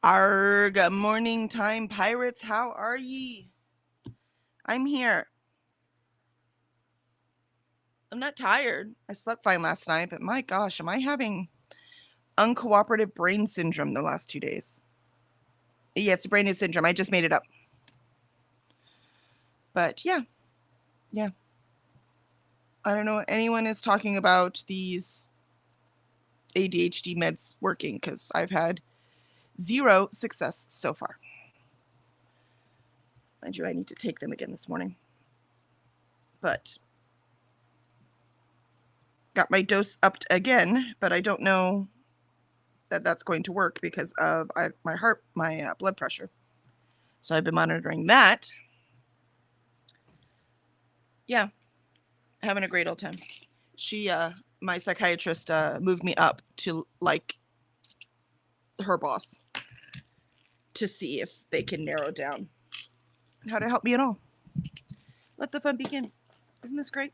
Arg, morning time pirates, how are ye? I'm here. I'm not tired. I slept fine last night, but my gosh, am I having uncooperative brain syndrome the last 2 days? Yeah, it's a brain news syndrome. I just made it up. But yeah. I don't know what anyone is talking about these ADHD meds working because I've had zero success so far. Mind you, I need to take them again this morning. But got my dose upped again, but I don't know that that's going to work because of my blood pressure. So I've been monitoring that. Yeah, having a great old time. My psychiatrist, moved me up to like her boss to see if they can narrow down how to help me at all. Let the fun begin. Isn't this great?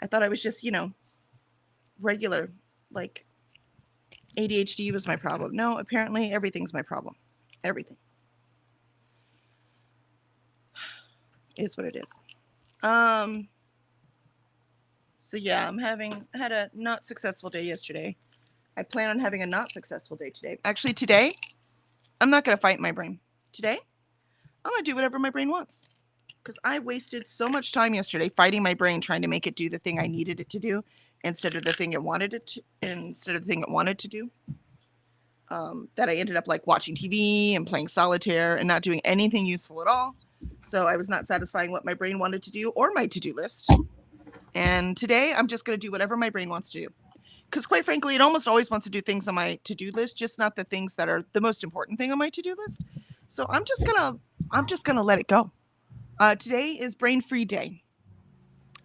I thought I was just, regular, like ADHD was my problem. No, apparently everything's my problem. Everything is what it is. So yeah, I had a not successful day yesterday. I plan on having a not successful day today. Actually, today, I'm not going to fight my brain. Today, I'm going to do whatever my brain wants. Because I wasted so much time yesterday fighting my brain trying to make it do the thing I needed it to do instead of the thing it wanted to do. That I ended up like watching TV and playing solitaire and not doing anything useful at all. So I was not satisfying what my brain wanted to do or my to-do list. And today I'm just going to do whatever my brain wants to do. Because quite frankly, it almost always wants to do things on my to-do list, just not the things that are the most important thing on my to-do list. So I'm just gonna let it go. Today is Brain Free Day.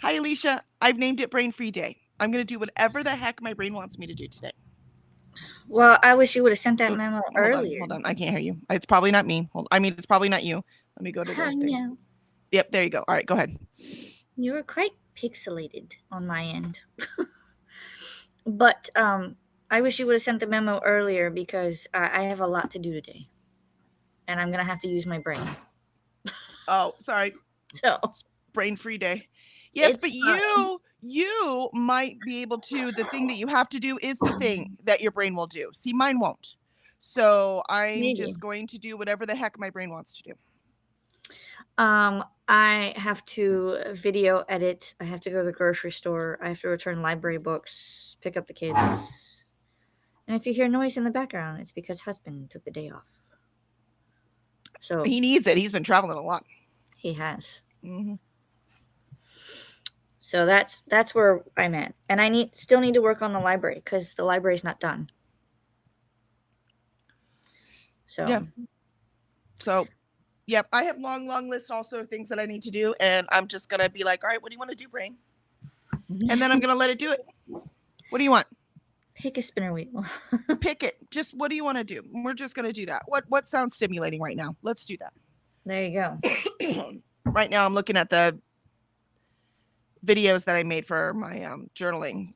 Hi, Alicia. I've named it Brain Free Day. I'm gonna do whatever the heck my brain wants me to do today. Well, I wish you would have sent that memo earlier. Hold on. I can't hear you. It's probably not me. It's probably not you. Let me go to the thing. No. Yep, there you go. All right, go ahead. You were quite pixelated on my end. But I wish you would have sent the memo earlier because I have a lot to do today. And I'm going to have to use my brain. Oh, sorry. So, it's Brain Free Day. Yes, but you might be able to. The thing that you have to do is the thing that your brain will do. See, mine won't. So I'm just going to do whatever the heck my brain wants to do. I have to video edit. I have to go to the grocery store. I have to return library books, pick up the kids. And if you hear noise in the background, it's because husband took the day off. So he needs it. He's been traveling a lot. He has. Mm-hmm. So that's where I'm at, and I still need to work on the library because the library's not done. So yeah. So, yep, I have long lists also of things that I need to do, and I'm just gonna be like, all right, what do you want to do, brain? And then I'm gonna let it do it. What do you want? Pick a spinner wheel. Pick it. Just what do you want to do? We're just gonna do that. What sounds stimulating right now? Let's do that. There you go. Right now, I'm looking at the videos that I made for my journaling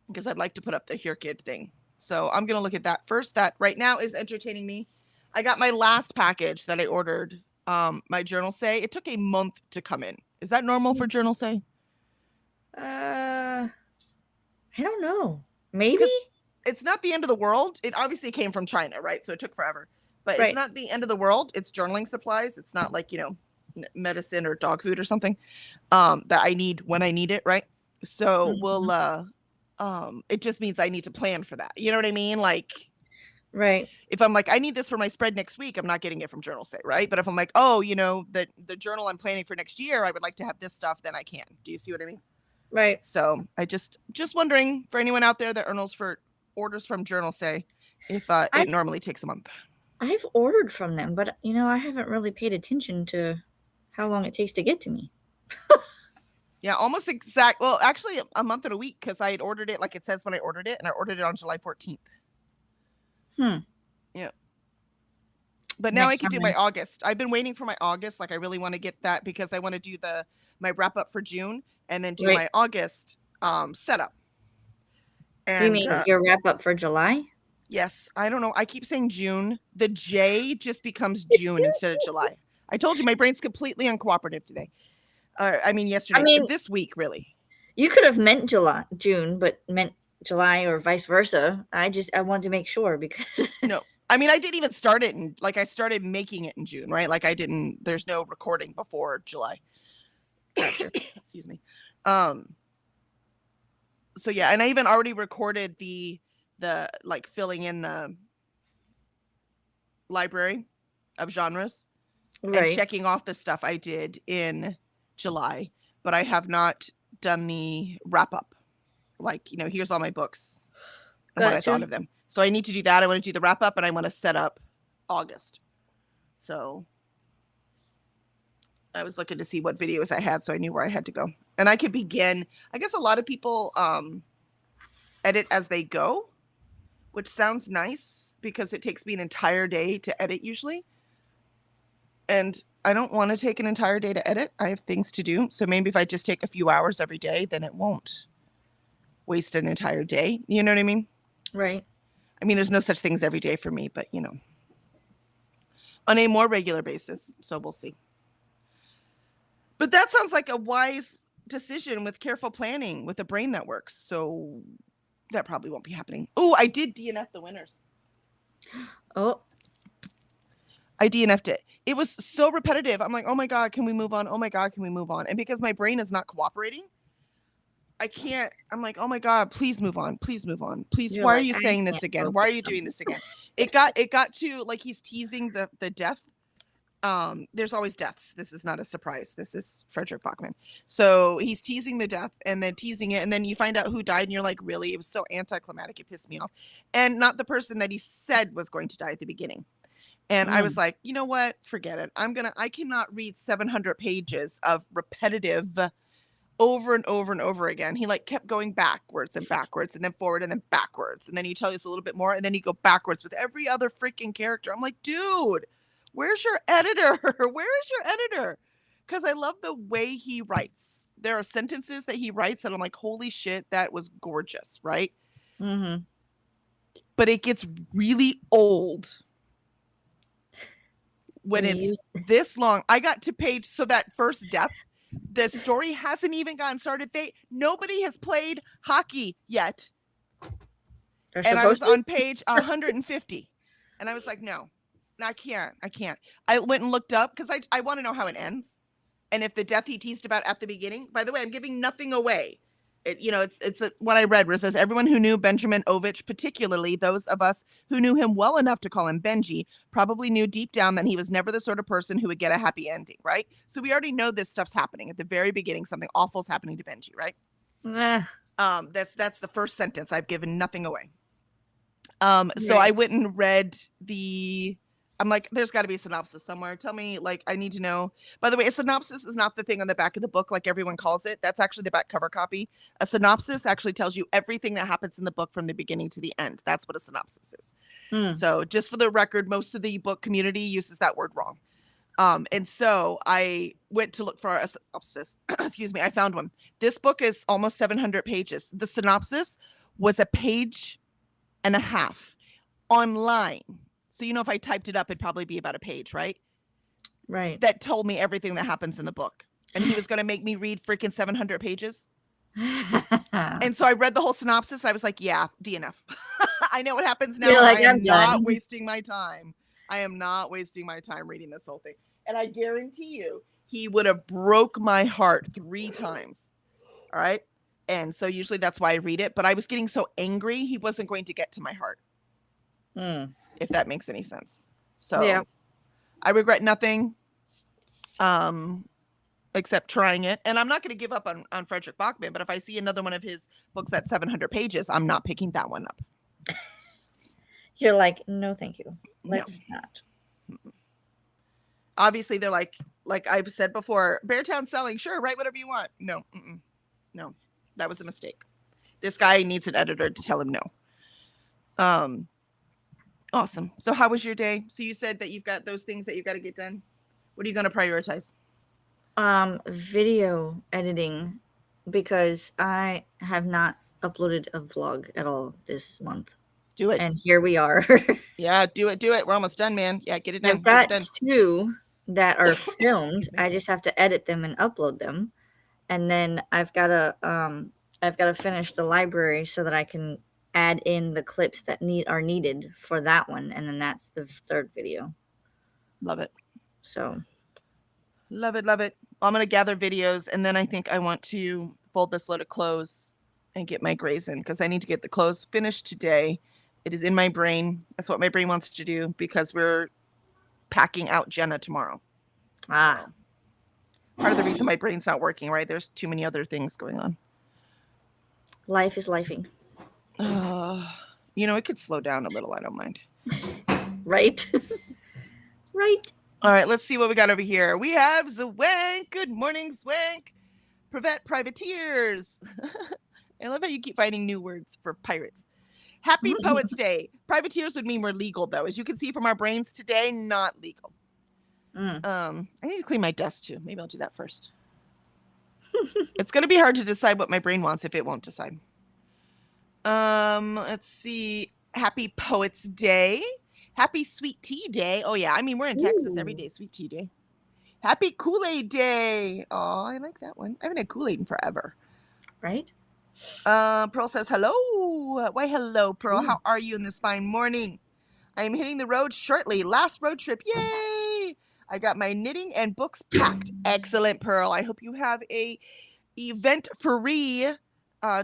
because I'd like to put up the Here Kid thing. So I'm gonna look at that first. That right now is entertaining me. I got my last package that I ordered. My Journal Say. It took a month to come in. Is that normal for Journal Say? I don't know. Maybe it's not the end of the world. It obviously came from China, right? So it took forever. But it's not the end of the world. It's journaling supplies. It's not like, medicine or dog food or something that I need when I need it, right? So we'll it just means I need to plan for that. You know what I mean? Like, right. If I'm like, I need this for my spread next week, I'm not getting it from Journal Say, right? But if I'm like, oh, the journal I'm planning for next year, I would like to have this stuff, then I can. Do you see what I mean? Right. So I just wondering for anyone out there that orders from Journal Say, if it normally takes a month. I've ordered from them, but I haven't really paid attention to how long it takes to get to me. Yeah, almost exact. Well, actually a month and a week because I had ordered it like it says when I ordered it, and I ordered it on July 14th. Yeah. But now I can do my August. I've been waiting for my August. Like I really want to get that because I want to do my wrap up for June and then do my August setup. You And mean your wrap up for July? yes, I don't know. I keep saying June. The J just becomes June instead of July. I told you my brain's completely uncooperative today. I mean, I yesterday, mean, this week, really. you could have meant June, but meant July or vice versa. I wanted to make sure because No, I mean, I didn't even start it and like I started making it in June, right? Like I didn't. There's no recording before July. gotcha. Excuse me. Um. So yeah, and I even already recorded the like filling in the library of genres and Right. checking off the stuff I did in July, but I have not done the wrap up. Like, here's all my books and what I thought Gotcha. of them. So I need to do that. I want to do the wrap up and I want to set up August. So I was looking to see what videos I had so I knew where I had to go. And I could begin. I guess a lot of people edit as they go, which sounds nice because it takes me an entire day to edit usually. And I don't want to take an entire day to edit. I have things to do. So maybe if I just take a few hours every day, then it won't waste an entire day. You know what I mean? Right. I mean, there's no such things every day for me, but on a more regular basis. So we'll see. But that sounds like a wise decision with careful planning with a brain that works. So that probably won't be happening. Oh, I did DNF the winners. Oh, I DNF'd it. It was so repetitive. I'm like, oh my God, can we move on? Oh my God, can we move on? And because my brain is not cooperating, I can't. I'm like, oh my God, please move on. Please move on. Please. you're Why are like, you I saying this can't again? Why are focus you on doing this again? It got to like he's teasing the death. There's always deaths. This is not a surprise. This is Frederick Bachman. So he's teasing the death and then teasing it. And then you find out who died and you're like, really? It was so anticlimactic. It pissed me off. And not the person that he said was going to die at the beginning. And I was like, you know what? Forget it. I cannot read 700 pages of repetitive over and over and over again. He like kept going backwards and backwards and then forward and then backwards. And then he tell us a little bit more and then he go backwards with every other freaking character. I'm like, dude, where's your editor? Where is your editor? Because I love the way he writes. There are sentences that he writes that I'm like, holy shit, that was gorgeous, right? Mm-hmm. But it gets really old when it's this long. I got to page, so that first death, the story hasn't even gotten started. Nobody has played hockey yet. And I was on page 150. And I was like, no, I can't. I went and looked up because I want to know how it ends. And if the death he teased about at the beginning, by the way, I'm giving nothing away. It's what I read where it says everyone who knew Benjamin Ovich, particularly those of us who knew him well enough to call him Benji, probably knew deep down that he was never the sort of person who would get a happy ending, right? So we already know this stuff's happening at the very beginning. Something awful's happening to Benji, right? That's the first sentence. I've given nothing away. So I went and read I'm like, there's got to be a synopsis somewhere. Tell me, like, I need to know. By the way, a synopsis is not the thing on the back of the book like everyone calls it. That's actually the back cover copy. A synopsis actually tells you everything that happens in the book from the beginning to the end. That's what a synopsis is. So just for the record, most of the book community uses that word wrong. And so I went to look for a synopsis. Excuse me. I found one. This book is almost 700 pages. The synopsis was a page and a half online. So, if I typed it up, it'd probably be about a page, right? Right. That told me everything that happens in the book. And he was going to make me read freaking 700 pages. And so I read the whole synopsis. And I was like, yeah, DNF. I know what happens now. You're like, I am I'm not done. wasting my time. I am not wasting my time reading this whole thing. And I guarantee you, he would have broke my heart 3 times. All right. And so usually that's why I read it. But I was getting so angry, he wasn't going to get to my heart. If that makes any sense. So yeah. I regret nothing except trying it. And I'm not going to give up on Frederick Bachman, but if I see another one of his books at 700 pages, I'm not picking that one up. You're like, no, thank you. Let's not. Obviously, they're like I've said before, Beartown selling, sure, write whatever you want. No, no, that was a mistake. This guy needs an editor to tell him no. Awesome. So how was your day? So you said that you've got those things that you've got to get done. What are you going to prioritize? Video editing, because I have not uploaded a vlog at all this month. Do it. And here we are. Yeah, do it. We're almost done, man. Yeah, get it done. I've Get it got done. 2 that are filmed. Excuse me. I just have to edit them and upload them. And then I've got to finish the library so that I can add in the clips that are needed for that one, and then that's the 3rd video. Love it. So Love it. Love it. I'm going to gather videos, and then I think I want to fold this load of clothes and get my grays in because I need to get the clothes finished today. It is in my brain. That's what my brain wants to do because we're packing out Jenna tomorrow. Ah. So, part of the reason my brain's not working, right? There's too many other things going on. Life is lifing. You know, it could slow down a little. I don't mind. Right? Right. All right, let's see what we got over here. We have Zwank. Good morning, Zwank. Prevent privateers. I love how you keep finding new words for pirates. Happy Poets Day. Privateers would mean we're legal, though. As you can see from our brains today, not legal. I need to clean my desk, too. Maybe I'll do that first. It's going to be hard to decide what my brain wants if it won't decide. Let's see. Happy Poets Day. Happy Sweet Tea Day. Oh, yeah. I mean, we're in Texas every day. Sweet Tea Day. Happy Kool-Aid Day. Oh, I like that one. I haven't had Kool-Aid in forever. Right? Pearl says, hello. Why, hello, Pearl. How are you in this fine morning? I am hitting the road shortly. Last road trip. Yay. I got my knitting and books packed. Excellent, Pearl. I hope you have a event-free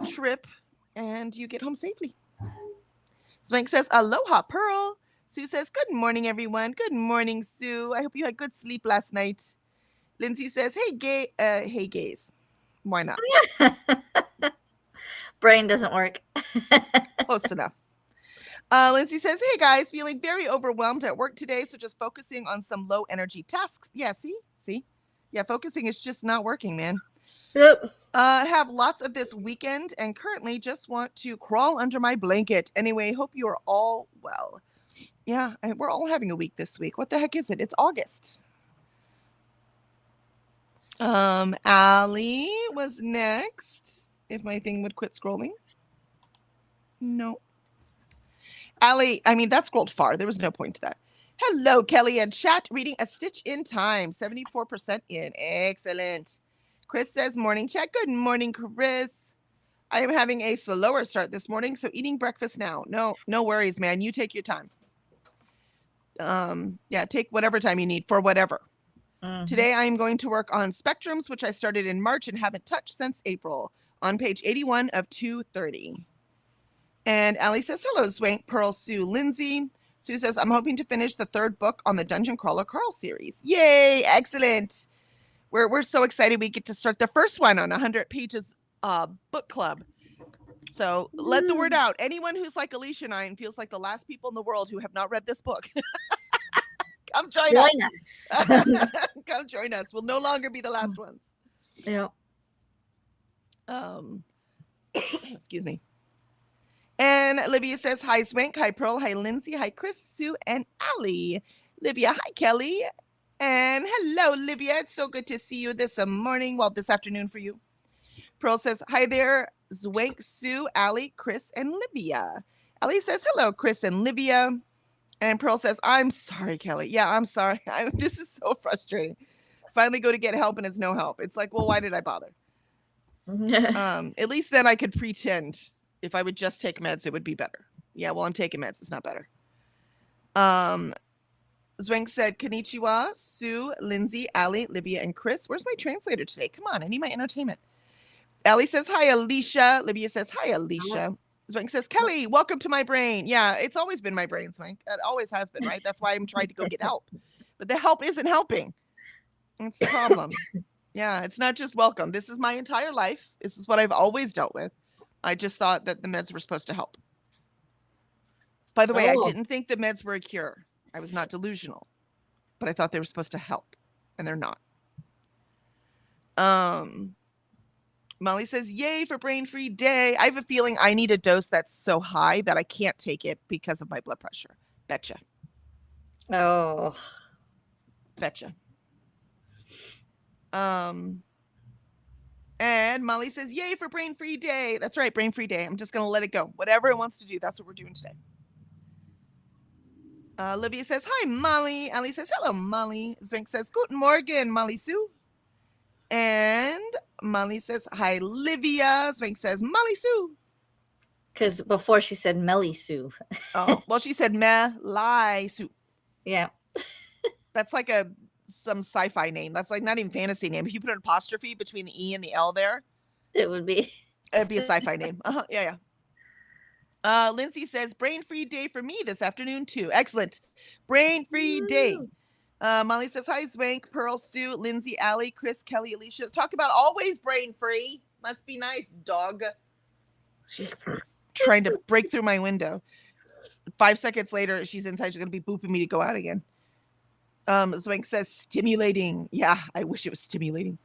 trip and you get home safely. Swank says, aloha, Pearl. Sue says, good morning, everyone. Good morning, Sue. I hope you had good sleep last night. Lindsay says, hey, gays. Why not? Brain doesn't work. Close enough. Lindsay says, hey, guys, feeling very overwhelmed at work today, so just focusing on some low-energy tasks. Yeah, see? Yeah, focusing is just not working, man. Yep. Have lots of this weekend and currently just want to crawl under my blanket. Anyway, hope you are all well. Yeah, we're all having a week this week. What the heck is it? It's August. Allie was next. If my thing would quit scrolling. No. Allie, I mean, that scrolled far. There was no point to that. Hello, Kelly and chat. Reading A Stitch in Time. 74% in. Excellent. Chris says, morning chat. Good morning, Chris. I am having a slower start this morning, so eating breakfast now. No worries, man. You take your time. Yeah, take whatever time you need for whatever. Today, I am going to work on spectrums, which I started in March and haven't touched since April, on page 81 of 230. And Allie says, hello, Swank, Pearl, Sue, Lindsay. Sue says, I'm hoping to finish the 3rd book on the Dungeon Crawler Carl series. Yay, excellent. We're so excited we get to start the first one on 100 pages book club. So let the word out. Anyone who's like Alicia and I and feels like the last people in the world who have not read this book, come join us. Come join us. We'll no longer be the last ones. Yeah. Excuse me. And Olivia says, hi, Swank. Hi, Pearl. Hi, Lindsay. Hi, Chris, Sue, and Allie. Livia, hi, Kelly. And hello, Livia. It's so good to see you this morning. Well, this afternoon for you. Pearl says, hi there, Zwank, Sue, Allie, Chris, and Livia. Allie says, hello, Chris and Livia. And Pearl says, I'm sorry, Kelly. Yeah, I'm sorry. This is so frustrating. Finally go to get help and it's no help. It's like, well, why did I bother? At least then I could pretend if I would just take meds, it would be better. Yeah, well, I'm taking meds. It's not better. Zwank said, konnichiwa, Sue, Lindsay, Allie, Livia, and Chris. Where's my translator today? Come on, I need my entertainment. Allie says, hi, Alicia. Livia says, hi, Alicia. Zwank says, Kelly, welcome to my brain. Yeah, it's always been my brain, Zwank. It always has been, right? That's why I'm trying to go get help. But the help isn't helping. That's the problem. Yeah, it's not just welcome. This is my entire life. This is what I've always dealt with. I just thought that the meds were supposed to help. By the way, I didn't think the meds were a cure. I was not delusional. But I thought they were supposed to help. And they're not. Molly says, yay for brain-free day. I have a feeling I need a dose that's so high that I can't take it because of my blood pressure. Betcha. Oh. Betcha. And Molly says, yay for Brain Free Day. That's right, Brain Free Day. I'm just going to let it go. Whatever it wants to do, that's what we're doing today. Olivia says, hi, Molly. Ali says, hello, Molly. Zwenk says, guten Morgen, Molly Sue. And Molly says, hi, Livia. Zwenk says, Molly Sue. Because before she said Melly Sue. Oh, well, she said Melly Sue. Yeah. That's like some sci-fi name. That's like not even fantasy name. If you put an apostrophe between the E and the L there, It would be. it'd be a sci-fi name. Yeah. Lindsay says, brain free day for me this afternoon too. Excellent. Brain free day. Molly says, hi, Zwank, Pearl, Sue, Lindsay, Allie, Chris, Kelly, Alicia. Talk about always brain free. Must be nice, dog. She's trying to break through my window. 5 seconds later, she's inside. She's going to be booping me to go out again. Zwank says, stimulating. Yeah, I wish it was stimulating.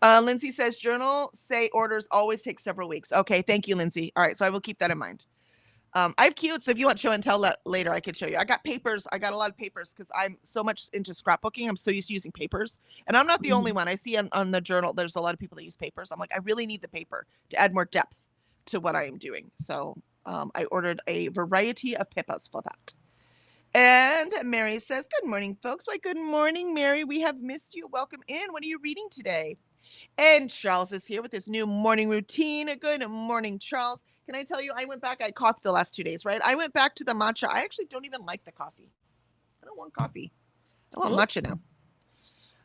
Lindsay says, journal say orders always take several weeks. Okay, thank you, Lindsay. All right, so I will keep that in mind. I have cute, so if you want show and tell that later, I could show you. I got papers. I got a lot of papers because I'm so much into scrapbooking. I'm so used to using papers. And I'm not the only one. I see on the journal, there's a lot of people that use papers. I'm like, I really need the paper to add more depth to what I am doing. So I ordered a variety of pippas for that. And Mary says, good morning, folks. Why, good morning, Mary. We have missed you. Welcome in. What are you reading today? And Charles is here with his new morning routine. Good morning, Charles. Can I tell you, I went back. I coughed the last 2 days, right? I went back to the matcha. I actually don't even like the coffee. I don't want coffee. I want matcha now.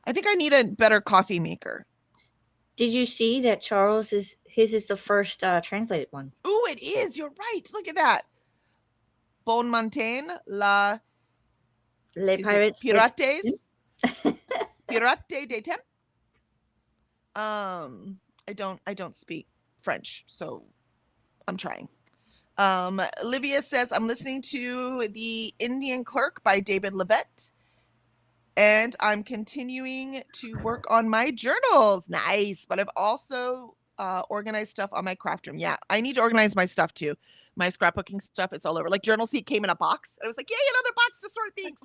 I think I need a better coffee maker. Did you see that Charles his is the first translated one? Ooh, it is. You're right. Look at that. Bon matin, les Pirates. Pirates. Pirate de Temps. I don't speak French, so I'm trying. Olivia says, I'm listening to The Indian Clerk by David Levette, and I'm continuing to work on my journals. Nice. But I've also organized stuff on my craft room. Yeah, I need to organize my stuff too. My scrapbooking stuff, it's all over. Like Journal Seat came in a box. I was like, yay, another box to sort things.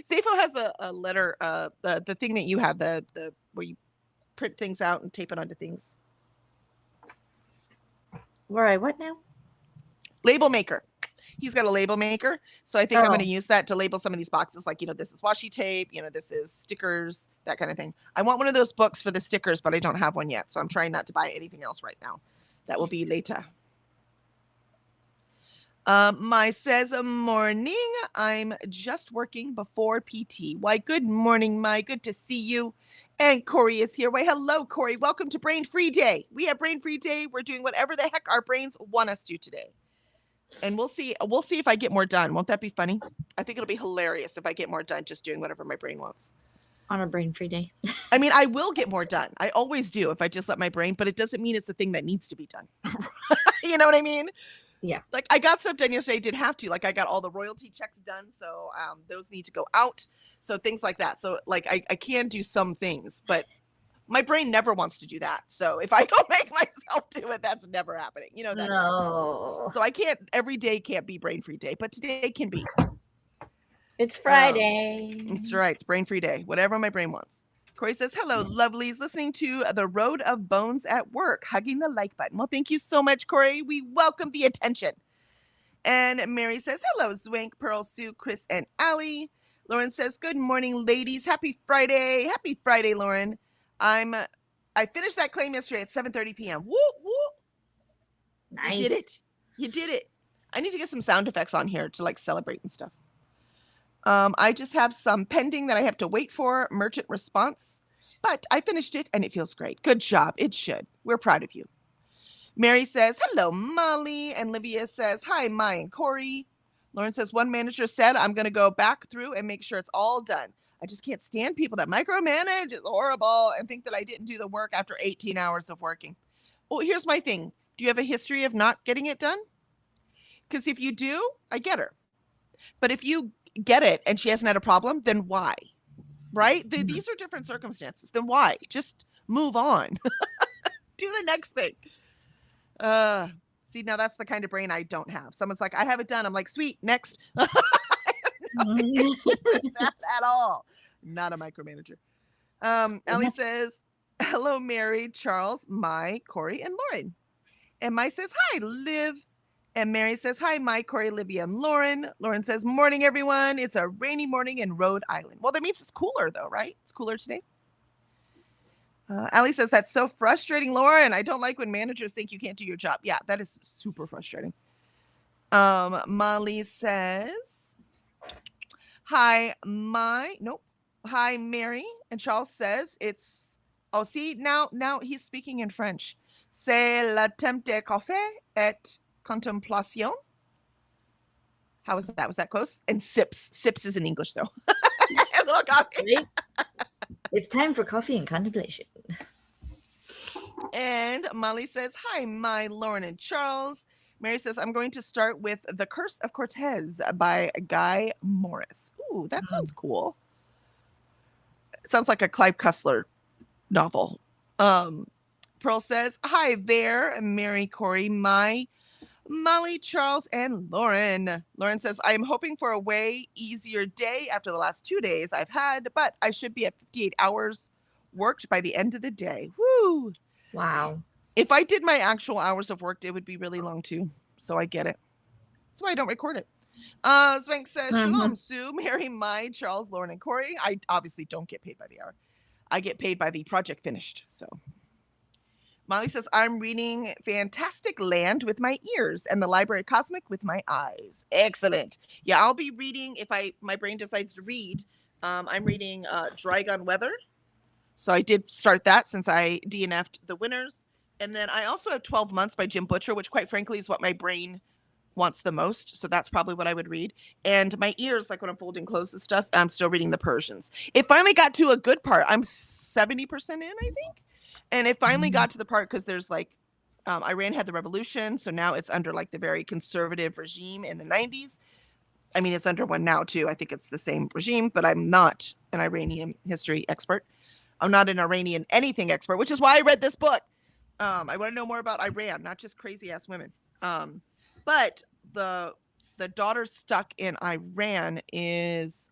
Safo has a letter, the thing that you have, the where you print things out and tape it onto things. Where I what now? Label maker. He's got a label maker. So I think I'm going to use that to label some of these boxes. Like, this is washi tape, this is stickers, that kind of thing. I want one of those books for the stickers, but I don't have one yet. So I'm trying not to buy anything else right now. That will be later. My says, morning. I'm just working before PT. Why, good morning, my. Good to see you. And Corey is here. Why, hello, Corey. Welcome to Brain Free Day. We have Brain Free Day. We're doing whatever the heck our brains want us to today. And we'll see if I get more done. Won't that be funny? I think it'll be hilarious if I get more done just doing whatever my brain wants. On a Brain Free Day. I mean, I will get more done. I always do if I just let my brain, but it doesn't mean it's the thing that needs to be done. You know what I mean? Yeah. Like I got stuff done yesterday. I did have to. Like I got all the royalty checks done. So those need to go out. So things like that. So like I can do some things, but my brain never wants to do that. So if I don't make myself do it, that's never happening. You know that. No. So I can't, every day can't be Brain Free Day, but today can be. It's Friday. That's right. It's Brain Free Day. Whatever my brain wants. Corey says, hello, lovelies. Listening to The Road of Bones at work. Hugging the like button. Well, thank you so much, Corey. We welcome the attention. And Mary says, hello, Zwank, Pearl, Sue, Chris, and Allie. Lauren says, good morning, ladies. Happy Friday. Happy Friday, Lauren. I finished that claim yesterday at 7:30 p.m. Woo, woo. Nice. You did it. You did it. I need to get some sound effects on here to like celebrate and stuff. I just have some pending that I have to wait for merchant response, but I finished it and it feels great. Good job. It should. We're proud of you. Mary says, hello, Molly. And Livia says, hi, Mai and Corey. Lauren says, one manager said, I'm going to go back through and make sure it's all done. I just can't stand people that micromanage. It's horrible and think that I didn't do the work after 18 hours of working. Well, here's my thing. Do you have a history of not getting it done? Because if you do, I get her. But if you get it and she hasn't had a problem, then why? Right? These are different circumstances. Then why? Just move on. Do the next thing. See, now that's the kind of brain I don't have. Someone's like, I have it done. I'm like, sweet, next. I have no issue with that at all. Not a micromanager. Ellie says, hello, Mary, Charles, Mai, Corey, and Lauren. And Mai says, hi, Liv. And Mary says, hi, Mai, Corey, Libby, and Lauren. Lauren says, morning, everyone. It's a rainy morning in Rhode Island. Well, that means it's cooler, though, right? It's cooler today. Allie says, that's so frustrating, Lauren. I don't like when managers think you can't do your job. Yeah, that is super frustrating. Molly says, hi, hi, Mary. And Charles says, oh, see, now he's speaking in French. C'est le temps de café et contemplation. How was that? Was that close? And sips. Sips is in English, though. A little coffee. Right? It's time for coffee and contemplation. And Molly says, hi, my Lauren and Charles. Mary says, I'm going to start with The Curse of Cortez by Guy Morris. Ooh, that sounds cool. Sounds like a Clive Cussler novel. Pearl says, hi there, Mary, Corey, Molly, Charles, and Lauren. Lauren says, I am hoping for a way easier day after the last 2 days I've had, but I should be at 58 hours worked by the end of the day. Woo! Wow. If I did my actual hours of work, it would be really long too. So I get it. That's why I don't record it. Swank says, Shalom, Sue, Mary, Mai, Charles, Lauren, and Corey. I obviously don't get paid by the hour. I get paid by the project finished. So Molly says, I'm reading Fantastic Land with my ears and the Library of Cosmic with my eyes. Excellent. Yeah, I'll be reading if my brain decides to read. I'm reading Drygon Weather. So I did start that since I DNF'd the winners. And then I also have 12 Months by Jim Butcher, which quite frankly is what my brain wants the most. So that's probably what I would read. And my ears, like when I'm folding clothes and stuff, I'm still reading The Persians. It finally got to a good part. I'm 70% in, I think. And it finally got to the part because there's like, Iran had the revolution. So now it's under like the very conservative regime in the 90s. I mean, it's under one now too. I think it's the same regime, but I'm not an Iranian history expert. I'm not an Iranian anything expert, which is why I read this book. I want to know more about Iran, not just crazy ass women. But the daughter stuck in Iran is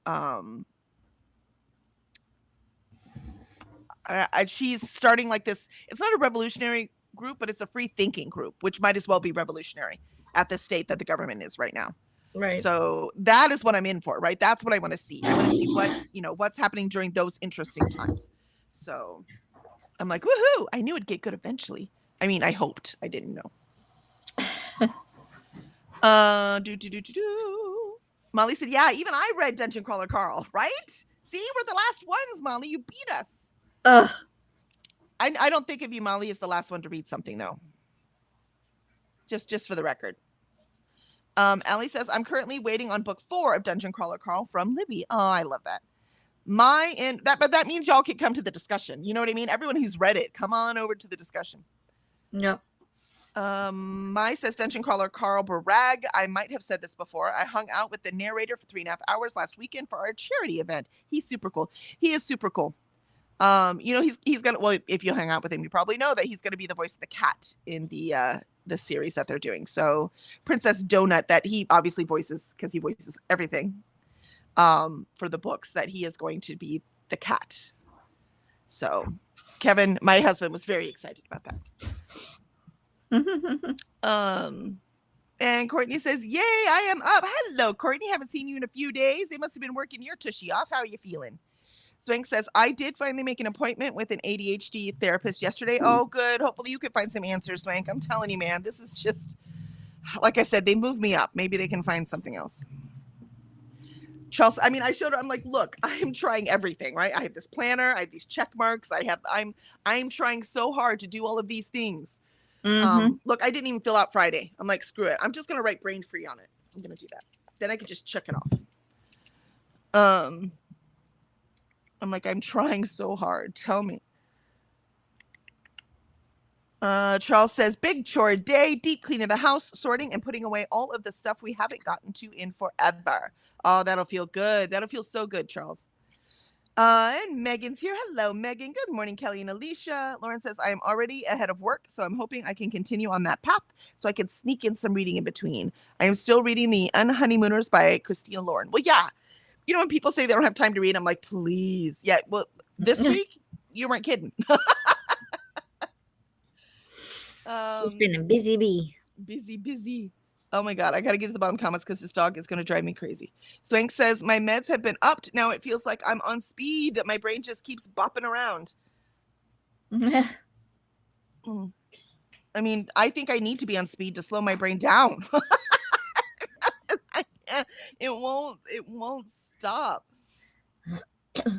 she's starting like this. It's not a revolutionary group, but it's a free thinking group, which might as well be revolutionary at the state that the government is right now. Right. So that is what I'm in for, right? That's what I want to see. I want to see what's happening during those interesting times. So I'm like, woohoo! I knew it'd get good eventually. I mean, I hoped. I didn't know. Molly said, yeah, even I read Dungeon Crawler Carl, right? See, we're the last ones, Molly. You beat us. Ugh. I don't think of you, Molly, as the last one to read something, though. Just for the record. Allie says, I'm currently waiting on book 4 of Dungeon Crawler Carl from Libby. Oh, I love that. But that means y'all can come to the discussion. You know what I mean? Everyone who's read it, come on over to the discussion. Yep. Mai says, Dungeon Crawler Carl Barag. I might have said this before. I hung out with the narrator for 3.5 hours last weekend for our charity event. He's super cool. He is super cool. He's gonna, well, if you hang out with him, you probably know that he's gonna be the voice of the cat in the series that they're doing. So Princess Donut, that he obviously voices because he voices everything for the books, that he is going to be the cat. So Kevin, my husband, was very excited about that. And Courtney says, yay, I am up. Hello, Courtney. Haven't seen you in a few days. They must have been working your tushy off. How are you feeling? Swank says, I did finally make an appointment with an ADHD therapist yesterday. Oh, good. Hopefully you can find some answers, Swank. I'm telling you, man, this is just, like I said, they moved me up. Maybe they can find something else. Charles, I mean, I showed her, I'm like, look, I am trying everything, right? I have this planner. I have these check marks. I'm trying so hard to do all of these things. Look, I didn't even fill out Friday. I'm like, screw it. I'm just going to write brain free on it. I'm going to do that. Then I can just check it off. I'm like, I'm trying so hard. Tell me. Charles says, big chore day, deep cleaning the house, sorting and putting away all of the stuff we haven't gotten to in forever. Oh, that'll feel good. That'll feel so good, Charles. And Megan's here. Hello, Megan. Good morning, Kelly and Alicia. Lauren says, I am already ahead of work, so I'm hoping I can continue on that path so I can sneak in some reading in between. I am still reading The Unhoneymooners by Christina Lauren. Well, yeah. You know, when people say they don't have time to read, I'm like, please. Yeah, well, this week, you weren't kidding. She's been a busy bee. Busy. Oh my God, I gotta get to the bottom comments because this dog is gonna drive me crazy. Swank says, my meds have been upped. Now it feels like I'm on speed. My brain just keeps bopping around. I mean, I think I need to be on speed to slow my brain down. It won't stop.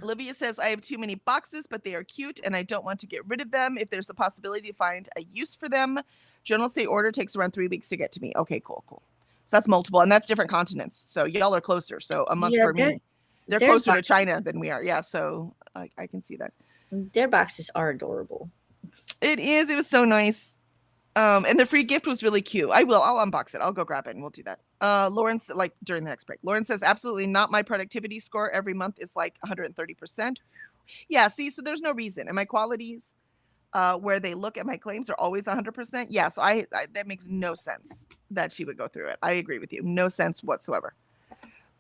Olivia says, I have too many boxes, but they are cute and I don't want to get rid of them. If there's a possibility to find a use for them. General State order takes around 3 weeks to get to me. Okay, cool. So that's multiple, and that's different continents. So y'all are closer. So a month for me. They're closer to China than we are. Yeah, so I can see that. Their boxes are adorable. It is. It was so nice. And the free gift was really cute. I'll unbox it. I'll go grab it and we'll do that. Lauren, like during the next break. Lauren says, absolutely not. My productivity score every month is like 130%. Yeah, see, so there's no reason. And my qualities, where they look at my claims are always 100%. Yeah, so I that makes no sense that she would go through it. I agree with you. No sense whatsoever.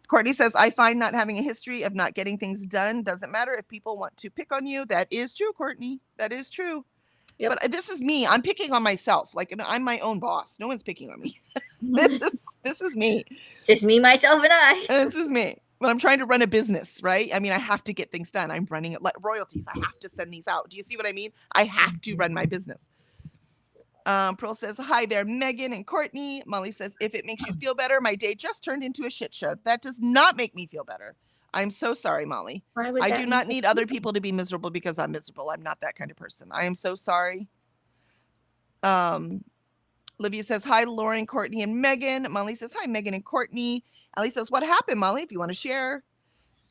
Courtney says, I find not having a history of not getting things done doesn't matter if people want to pick on you. That is true, Courtney. That is true. Yep. But this is me. I'm picking on myself. Like, I'm my own boss. No one's picking on me. This is me. Just me, myself, and I. This is me. But I'm trying to run a business, right? I mean, I have to get things done. I'm running it like royalties. I have to send these out. Do you see what I mean? I have to run my business. Pearl says, hi there, Megan and Courtney. Molly says, if it makes you feel better, my day just turned into a shit show. That does not make me feel better. I'm so sorry, Molly. I do not need other people to be miserable because I'm miserable. I'm not that kind of person. I am so sorry. Olivia says, hi, Lauren, Courtney, and Megan. Molly says, hi, Megan and Courtney. Ellie says, what happened, Molly, if you want to share?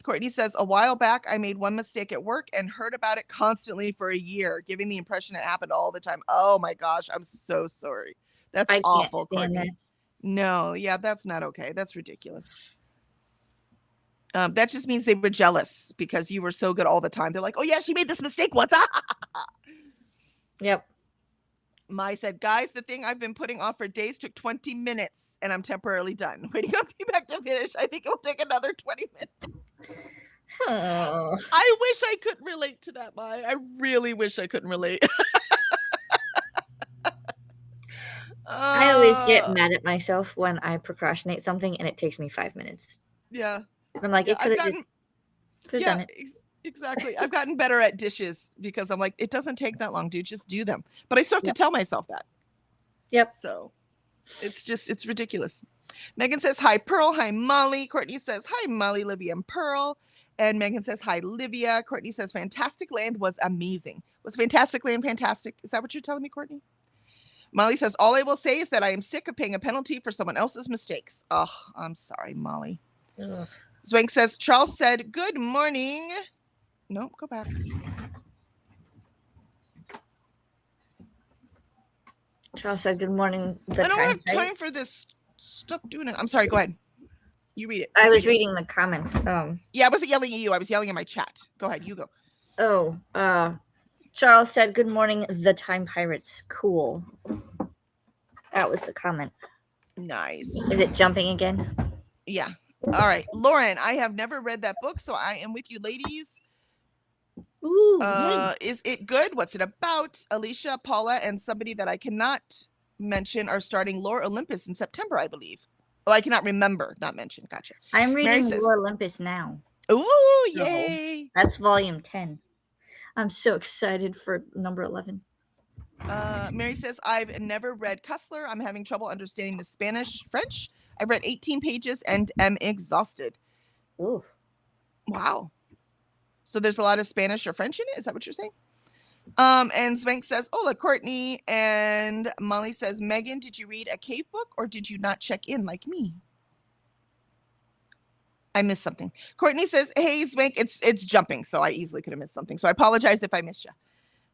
Courtney says, a while back, I made one mistake at work and heard about it constantly for a year, giving the impression it happened all the time. Oh my gosh, I'm so sorry. That's awful, Courtney. No, yeah, that's not okay. That's ridiculous. That just means they were jealous because you were so good all the time. They're like, oh yeah, she made this mistake once. Yep. Mai said, guys, the thing I've been putting off for days took 20 minutes and I'm temporarily done. Waiting on feedback to finish. I think it will take another 20 minutes. Oh. I wish I could relate to that, Mai. I really wish I couldn't relate. I always get mad at myself when I procrastinate something and it takes me 5 minutes. Yeah. I'm like, it could have just done it. Exactly. I've gotten better at dishes because I'm like, it doesn't take that long, dude. Just do them. But I still have to tell myself that. Yep. So it's ridiculous. Megan says, hi, Pearl. Hi, Molly. Courtney says, hi, Molly, Livia, and Pearl. And Megan says, hi, Livia. Courtney says, Fantastic Land was amazing. Was Fantastic Land fantastic? Is that what you're telling me, Courtney? Molly says, all I will say is that I am sick of paying a penalty for someone else's mistakes. Oh, I'm sorry, Molly. Ugh. Zwank says, Charles said, good morning. Nope, go back. Charles said, good morning. I don't have time for this. Stop doing it. I'm sorry, go ahead. You read it. I was reading the comments. Yeah, I wasn't yelling at you. I was yelling at my chat. Go ahead, you go. Oh, Charles said, good morning, the Time Pirates. Cool. That was the comment. Nice. Is it jumping again? Yeah. All right. Lauren, I have never read that book, so I am with you, ladies. Ooh, is it good? What's it about? Alicia, Paula, and somebody that I cannot mention are starting Lore Olympus in September, I believe. Oh, I cannot remember. Not mention. Gotcha. I'm reading Lore Olympus now. Ooh, yay. That's volume 10. I'm so excited for number 11. Mary says, I've never read Cussler. I'm having trouble understanding the Spanish, French. I've read 18 pages and am exhausted. Ooh. Wow. So there's a lot of Spanish or French in it? Is that what you're saying? And Swank says, hola, Courtney. And Molly says, Megan, did you read a cave book or did you not check in like me? I missed something. Courtney says, hey, Swank, it's jumping. So I easily could have missed something. So I apologize if I missed you.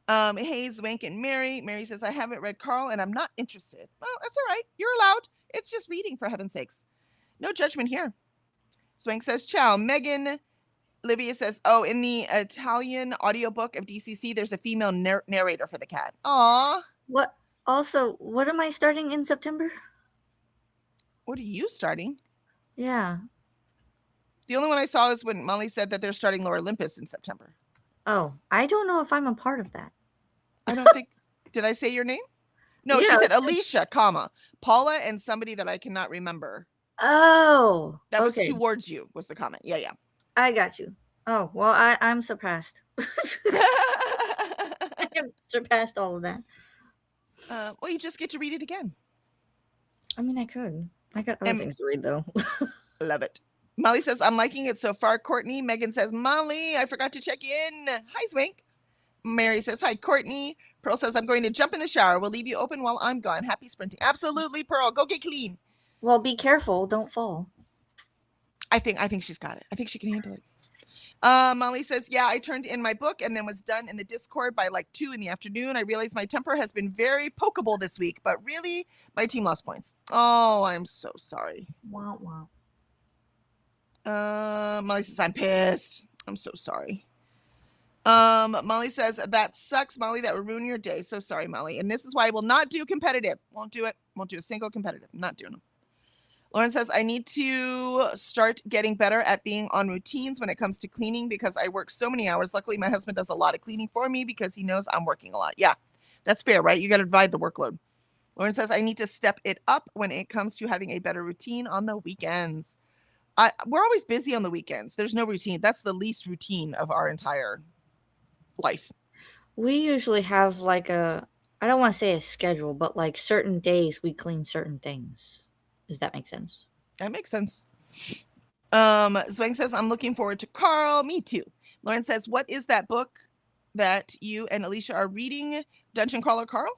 Hey, Swank and Mary. Mary says, I haven't read Carl and I'm not interested. Well, that's all right. You're allowed. It's just reading, for heaven's sakes. No judgment here. Swank says, ciao. Megan. Livia says, oh, in the Italian audiobook of DCC, there's a female narrator for the cat. Aw. What? Also, what am I starting in September? What are you starting? Yeah. The only one I saw is when Molly said that they're starting Lore Olympus in September. Oh, I don't know if I'm a part of that. I don't think. Did I say your name? No, she Yeah. said Alicia, comma, Paula and somebody that I cannot remember. Oh, That was okay. towards you, was the comment. Yeah, I got you. Oh, well, I'm surpassed. yeah. I have surpassed all of that. Well, you just get to read it again. I mean, I could. I got other And things to read, though. love it. Molly says, I'm liking it so far. Courtney. Megan says, Molly, I forgot to check in. Hi, Swink. Mary says, hi, Courtney. Pearl says, I'm going to jump in the shower. We'll leave you open while I'm gone. Happy sprinting. Absolutely, Pearl. Go get clean. Well, be careful. Don't fall. I think she's got it. I think she can handle it. Molly says, yeah, I turned in my book and then was done in the Discord by like 2 in the afternoon. I realized my temper has been very pokeable this week, but really, my team lost points. Oh, I'm so sorry. Wow, wow. Molly says, I'm pissed. I'm so sorry. Molly says, that sucks, Molly. That would ruin your day. So sorry, Molly. And this is why I will not do competitive. Won't do it. Won't do a single competitive. Not doing them. Lauren says, I need to start getting better at being on routines when it comes to cleaning because I work so many hours. Luckily, my husband does a lot of cleaning for me because he knows I'm working a lot. Yeah, that's fair, right? You got to divide the workload. Lauren says, I need to step it up when it comes to having a better routine on the weekends. We're always busy on the weekends. There's no routine. That's the least routine of our entire life. We usually have like I don't want to say a schedule, but like certain days we clean certain things. Does that make sense? That makes sense. Zwang says, I'm looking forward to Carl. Me too. Lauren says, what is that book that you and Alicia are reading? Dungeon Crawler Carl?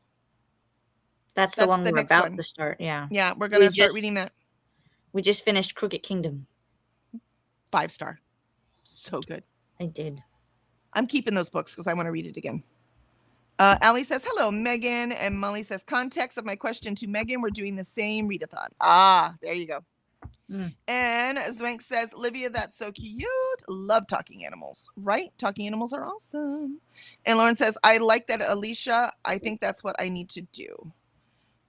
That's the one the we're next about one. to start. Yeah. Yeah, we're going to start reading that. We just finished Crooked Kingdom. 5-star. So good. I did. I'm keeping those books because I want to read it again. Allie says, hello, Megan. And Molly says, context of my question to Megan, we're doing the same readathon. Ah, there you go. And Zwank says, Livia, that's so cute. Love talking animals, right? Talking animals are awesome. And Lauren says, I like that, Alicia. I think that's what I need to do.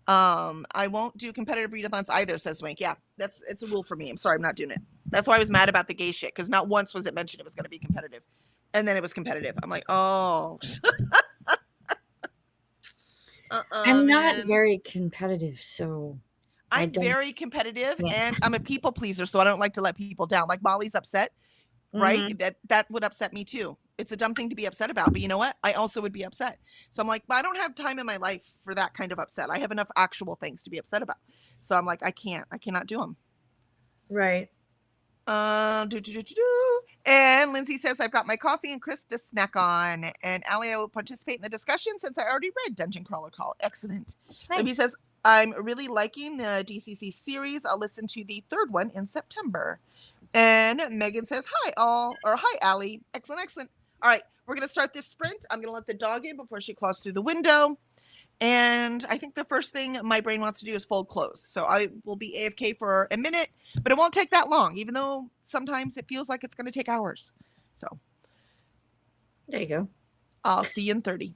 I won't do competitive readathons either, says Zwank. Yeah, it's a rule for me. I'm sorry, I'm not doing it. That's why I was mad about the gay shit, because not once was it mentioned it was going to be competitive. And then it was competitive. I'm like, oh. I'm not very competitive, so I'm very competitive and I'm a people pleaser, so I don't like to let people down. Like Molly's upset, right? That would upset me too. It's a dumb thing to be upset about, but you know what? I also would be upset. So I'm like, I don't have time in my life for that kind of upset. I have enough actual things to be upset about. So I'm like, I cannot do them. Right. And Lindsay says, I've got my coffee and Chris to snack on. And Allie, I will participate in the discussion since I already read Dungeon Crawler Call. Excellent. Nice. Libby says, I'm really liking the DCC series. I'll listen to the 3rd one in September. And Megan says, hi, all. Or hi, Allie. Excellent, excellent. All right, we're going to start this sprint. I'm going to let the dog in before she claws through the window. And I think the first thing my brain wants to do is fold clothes. So I will be AFK for a minute, but it won't take that long, even though sometimes it feels like it's going to take hours. So there you go. I'll see you in 30.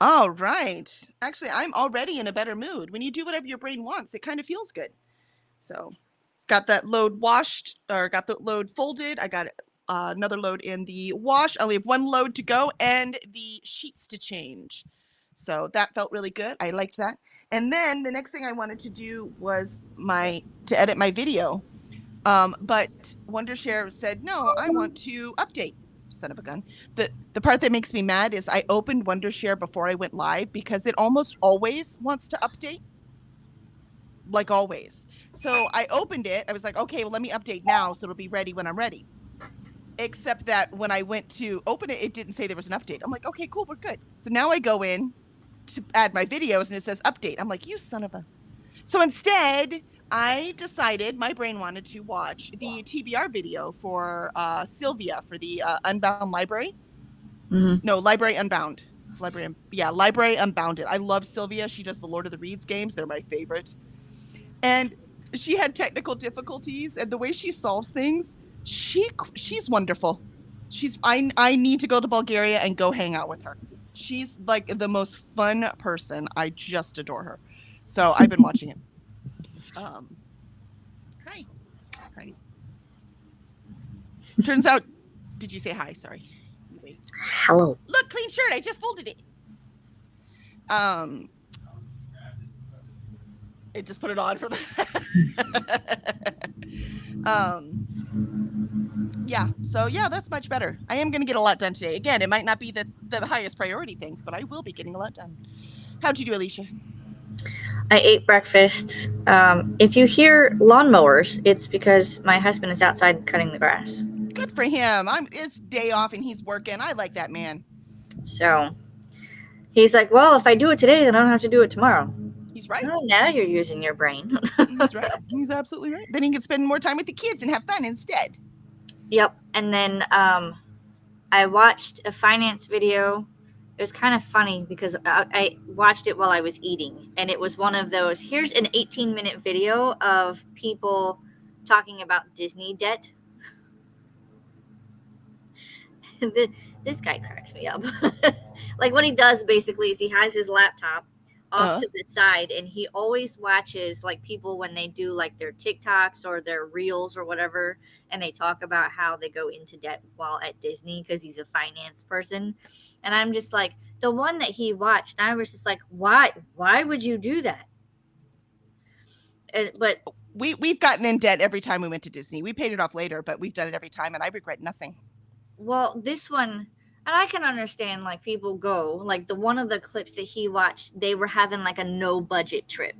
All right. Actually, I'm already in a better mood. When you do whatever your brain wants, it kind of feels good. So, got that load washed or got the load folded. I got another load in the wash. I only have one load to go and the sheets to change. So that felt really good. I liked that. And then the next thing I wanted to do was to edit my video. But Wondershare said, no, I want to update. Son of a gun. The part that makes me mad is I opened Wondershare before I went live because it almost always wants to update. Like always. So I opened it. I was like, okay, well, let me update now so it'll be ready when I'm ready. Except that when I went to open it, it didn't say there was an update. I'm like, okay, cool, we're good. So now I go in to add my videos and it says update. I'm like, you son of a. So instead, I decided my brain wanted to watch the TBR video for Sylvia for the Unbound Library. No, Library Unbound. It's Library Unbounded. I love Sylvia. She does the Lord of the Reeds games. They're my favorite. And she had technical difficulties, and the way she solves things, she's wonderful. I need to go to Bulgaria and go hang out with her. She's like the most fun person. I just adore her. So I've been watching it. Hi. Turns out, did you say hi? Sorry. Wait. Hello. Look, clean shirt. I just folded it. It just put it on for the. Yeah. So yeah, that's much better. I am gonna get a lot done today. Again, it might not be the highest priority things, but I will be getting a lot done. How'd you do, Alicia? I ate breakfast. If you hear lawnmowers, it's because my husband is outside cutting the grass. Good for him. It's day off and he's working. I like that man. So he's like, well, if I do it today, then I don't have to do it tomorrow. He's right. Oh, now you're using your brain. He's right. He's absolutely right. Then he can spend more time with the kids and have fun instead. Yep. And then I watched a finance video. It was kind of funny because I watched it while I was eating. And it was one of those, here's an 18-minute video of people talking about Disney debt. This guy cracks me up. Like what he does basically is he has his laptop off to the side and he always watches like people when they do like their TikToks or their reels or whatever, and they talk about how they go into debt while at Disney because he's a finance person. And I'm just like, the one that he watched, I was just like, why would you do that? But we've gotten in debt every time we went to Disney. We paid it off later, but we've done it every time and I regret nothing. Well, this one, and I can understand like people go, like the one of the clips that he watched, they were having like a no budget trip.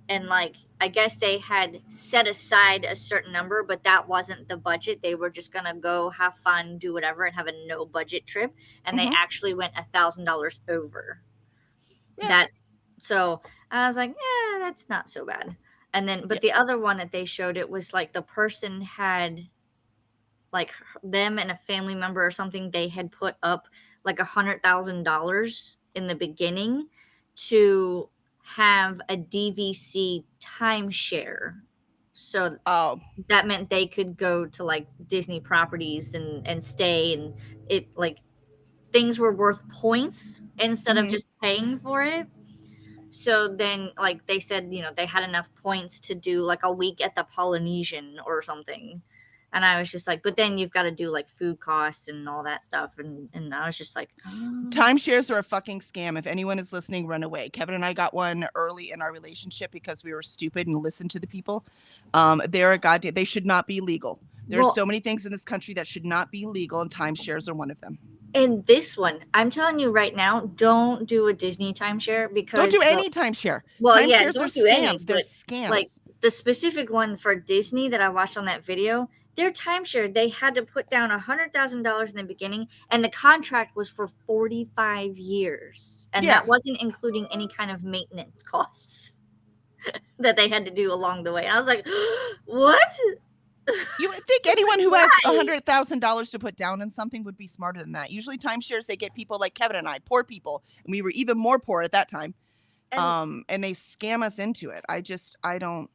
And like I guess they had set aside a certain number, but that wasn't the budget. They were just gonna go have fun, do whatever, and have a no budget trip. And they actually went $1,000 over. Yeah. That so I was like, yeah, that's not so bad. And then but the other one that they showed, it was like the person had like them and a family member or something, they had put up like $100,000 in the beginning to have a DVC timeshare. So that meant they could go to like Disney properties and stay, and it like things were worth points instead of just paying for it. So then like they said, you know, they had enough points to do like a week at the Polynesian or something. And I was just like, but then you've got to do like food costs and all that stuff. And I was just like, timeshares are a fucking scam. If anyone is listening, run away. Kevin and I got one early in our relationship because we were stupid and listened to the people. They should not be legal. There's so many things in this country that should not be legal, and timeshares are one of them. And this one, I'm telling you right now, don't do a Disney timeshare because don't do any timeshare. Well, timeshares yeah, are don't do scams. any. They're scams. Like the specific one for Disney that I watched on that video, their timeshare, they had to put down $100,000 in the beginning, and the contract was for 45 years, and that wasn't including any kind of maintenance costs that they had to do along the way. And I was like, what? You would think anyone who has $100,000 to put down in something would be smarter than that. Usually timeshares, they get people like Kevin and I, poor people, and we were even more poor at that time. And they scam us into it. I don't.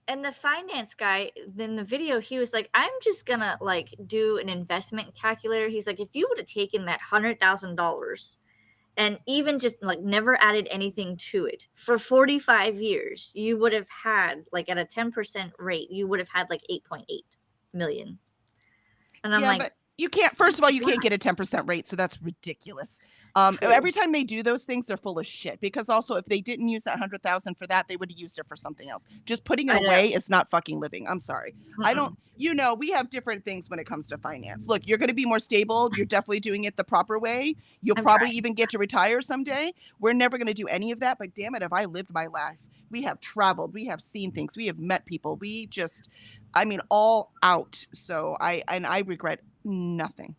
And the finance guy, in the video, he was like, I'm just gonna like do an investment calculator. He's like, if you would have taken that $100,000 and even just like never added anything to it for 45 years, you would have had like at a 10% rate, you would have had like 8.8 million. And I'm Yeah, like, but you can't. First of all, you why? can't get a 10% rate, so that's ridiculous. True. Every time they do those things, they're full of shit. Because also, if they didn't use that 100,000 for that, they would have used it for something else. Just putting it I know. away is not fucking living. I'm sorry. I Mm-mm. don't. You know, we have different things when it comes to finance. Look, you're going to be more stable. You're definitely doing it the proper way. You'll I'm probably trying. even get to retire someday. We're never going to do any of that. But damn it, if I lived my life, we have traveled, we have seen things, we have met people. We just, I mean, all out. So I regret nothing.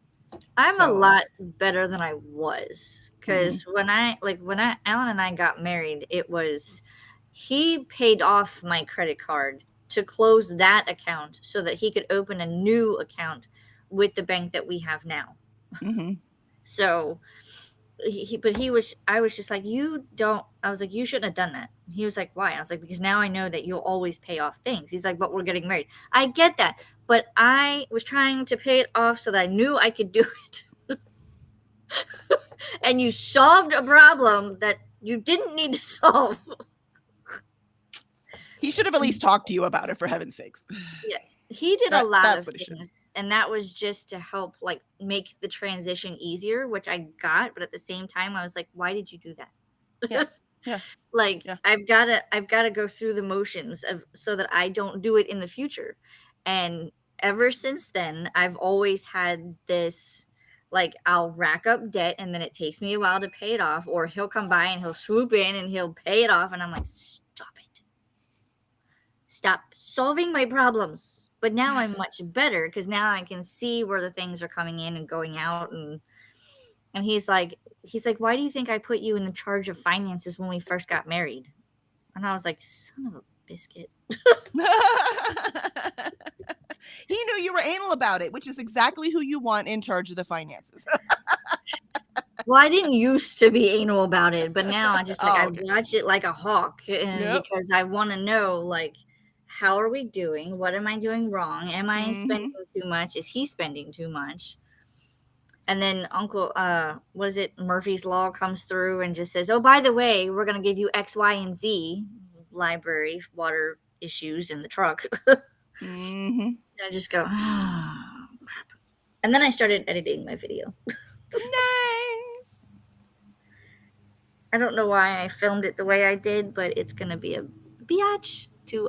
I'm a So, lot better than I was mhm. because when Alan and I got married, it was he paid off my credit card to close that account so that he could open a new account with the bank that we have now. Mhm. So I was just like, you don't, I was like, you shouldn't have done that. He was like, why? I was like, because now I know that you'll always pay off things. He's like, but we're getting married. I get that. But I was trying to pay it off so that I knew I could do it. And you solved a problem that you didn't need to solve. He should have at least talked to you about it, for heaven's sakes. Yes, he did a lot That's of what he should. things, and that was just to help like make the transition easier, which I got. But at the same time, I was like, why did you do that? Yeah. Yeah. Like Yeah. I've gotta go through the motions of so that I don't do it in the future. And ever since then, I've always had this like I'll rack up debt and then it takes me a while to pay it off, or he'll come by and he'll swoop in and he'll pay it off, and I'm like, stop it. Stop solving my problems. But now I'm much better because now I can see where the things are coming in and going out, and he's like, why do you think I put you in the charge of finances when we first got married? And I was like, son of a biscuit. He knew you were anal about it, which is exactly who you want in charge of the finances. Well, I didn't used to be anal about it, but now I just like I Okay. watch it like a hawk, and Yep. because I want to know like how are we doing? What am I doing wrong? Am I spending too much? Is he spending too much? And then Uncle, what is it? Murphy's Law comes through and just says, "Oh, by the way, we're gonna give you X, Y, and Z, library, water issues in the truck." Mhm. I just go, oh, crap. And then I started editing my video. Nice. I don't know why I filmed it the way I did, but it's gonna be a biatch to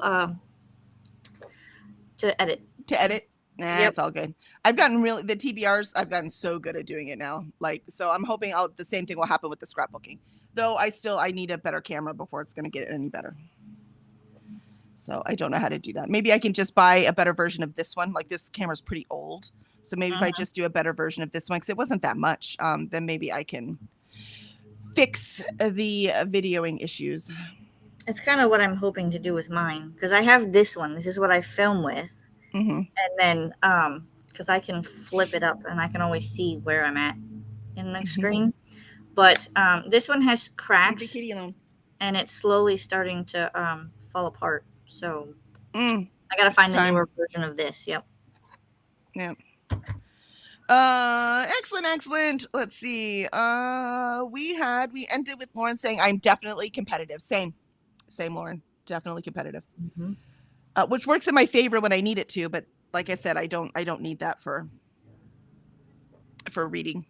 edit. To edit. Nah, Yep. it's all good. I've gotten the TBRs, I've gotten so good at doing it now. Like, so I'm hoping the same thing will happen with the scrapbooking. Though I need a better camera before it's going to get any better. So I don't know how to do that. Maybe I can just buy a better version of this one. Like, this camera's pretty old. So maybe if I just do a better version of this one, because it wasn't that much, then maybe I can fix the videoing issues. It's kind of what I'm hoping to do with mine, because I have this one. This is what I film with. Mm-hmm. And then because I can flip it up and I can always see where I'm at in the screen. But this one has cracks and it's slowly starting to fall apart. So I gotta find a newer version of this. Yep. Excellent. Let's see. We ended with Lauren saying, I'm definitely competitive. Same, Lauren. Definitely competitive. Mm-hmm. Which works in my favor when I need it to, but like I said, I don't need that for reading.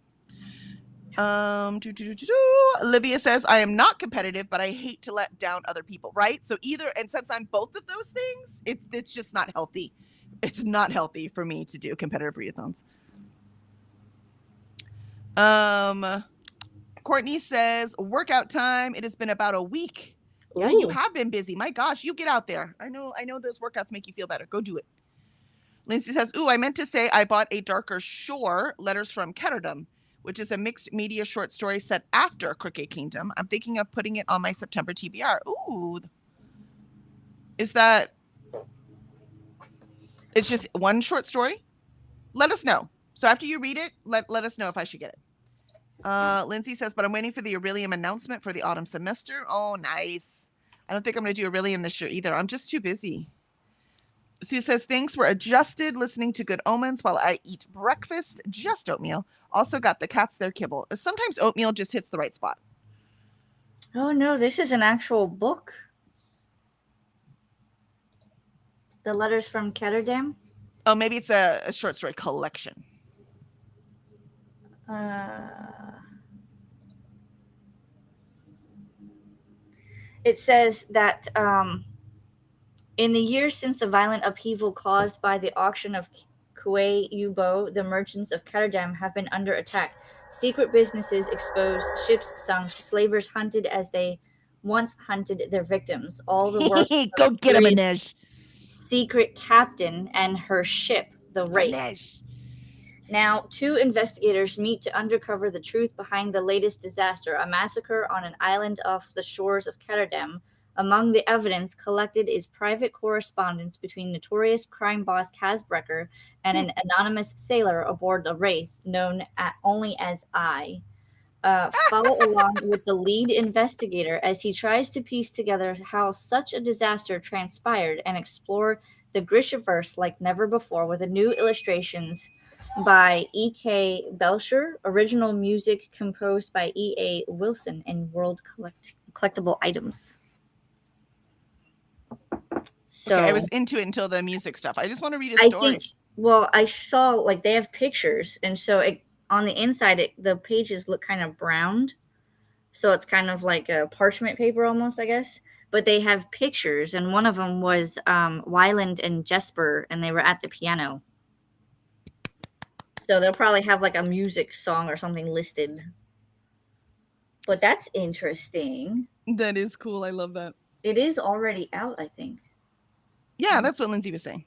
Olivia says, I am not competitive, but I hate to let down other people, right? So and since I'm both of those things, it's just not healthy. It's not healthy for me to do competitive readathons. Courtney says, workout time. It has been about a week. Ooh. Yeah, you have been busy. My gosh, you get out there. I know those workouts make you feel better. Go do it. Lindsay says, ooh, I meant to say I bought A Darker Shore, Letters from Ketterdom, which is a mixed media short story set after Crooked Kingdom. I'm thinking of putting it on my September TBR. Ooh. Is that... It's just one short story? Let us know. So after you read it, let us know if I should get it. Lindsay says, but I'm waiting for the Aurelium announcement for the autumn semester. Oh, nice. I don't think I'm going to do Aurelium this year either. I'm just too busy. Sue says things were adjusted listening to Good Omens while I eat breakfast, just oatmeal. Also got the cats their kibble. Sometimes oatmeal just hits the right spot. Oh no, this is an actual book. The Letters from Ketterdam. Oh, maybe it's a short story collection. It says that in the years since the violent upheaval caused by the auction of Kuei Yubo, the merchants of Ketterdam have been under attack. Secret businesses exposed, ships sunk, slavers hunted as they once hunted their victims. All the work Go of get him, Kiri's Inej. secret captain and her ship, the Wraith. Inej. Now, 2 investigators meet to uncover the truth behind the latest disaster, a massacre on an island off the shores of Ketterdam. Among the evidence collected is private correspondence between notorious crime boss Kaz Brecker and an anonymous sailor aboard the Wraith, known only as I. Follow along with the lead investigator as he tries to piece together how such a disaster transpired and explore the Grishaverse like never before with a new illustrations by E.K. Belcher, original music composed by E.A. Wilson, and World Collectible Items. So Okay, I was into it until the music stuff. I just want to read a story. I saw like they have pictures, and so on the inside, the pages look kind of browned, so it's kind of like a parchment paper almost, I guess. But they have pictures, and one of them was Wyland and Jesper, and they were at the piano. So they'll probably have like a music song or something listed. But that's interesting. That is cool. I love that. It is already out, I think. Yeah, that's what Lindsay was saying.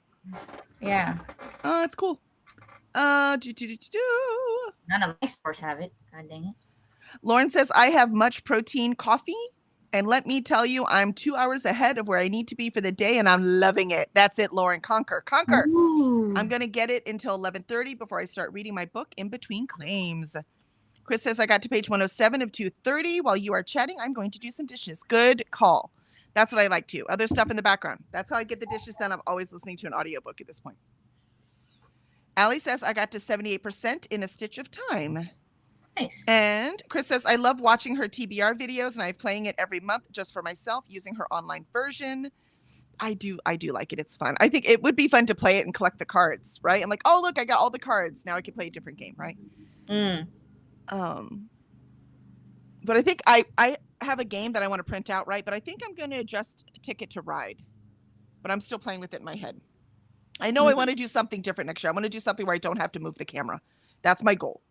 Yeah. Oh, that's cool. None of my stores have it. God dang it. Lauren says, I have much protein coffee. And let me tell you, I'm 2 hours ahead of where I need to be for the day, and I'm loving it. That's it, Lauren. Conquer. Ooh. I'm going to get it until 11:30 before I start reading my book, In Between Claims. Chris says, I got to page 107 of 230. While you are chatting, I'm going to do some dishes. Good call. That's what I like too. Other stuff in the background. That's how I get the dishes done. I'm always listening to an audiobook at this point. Allie says, I got to 78% in a stitch of time. Nice. And Chris says, I love watching her TBR videos, and I'm playing it every month just for myself using her online version. I do like it. It's fun. I think it would be fun to play it and collect the cards, right? I'm like, oh, look, I got all the cards. Now I can play a different game, right? But I think I have a game that I want to print out, right? But I think I'm going to adjust Ticket to Ride. But I'm still playing with it in my head. I know I want to do something different next year. I want to do something where I don't have to move the camera. That's my goal.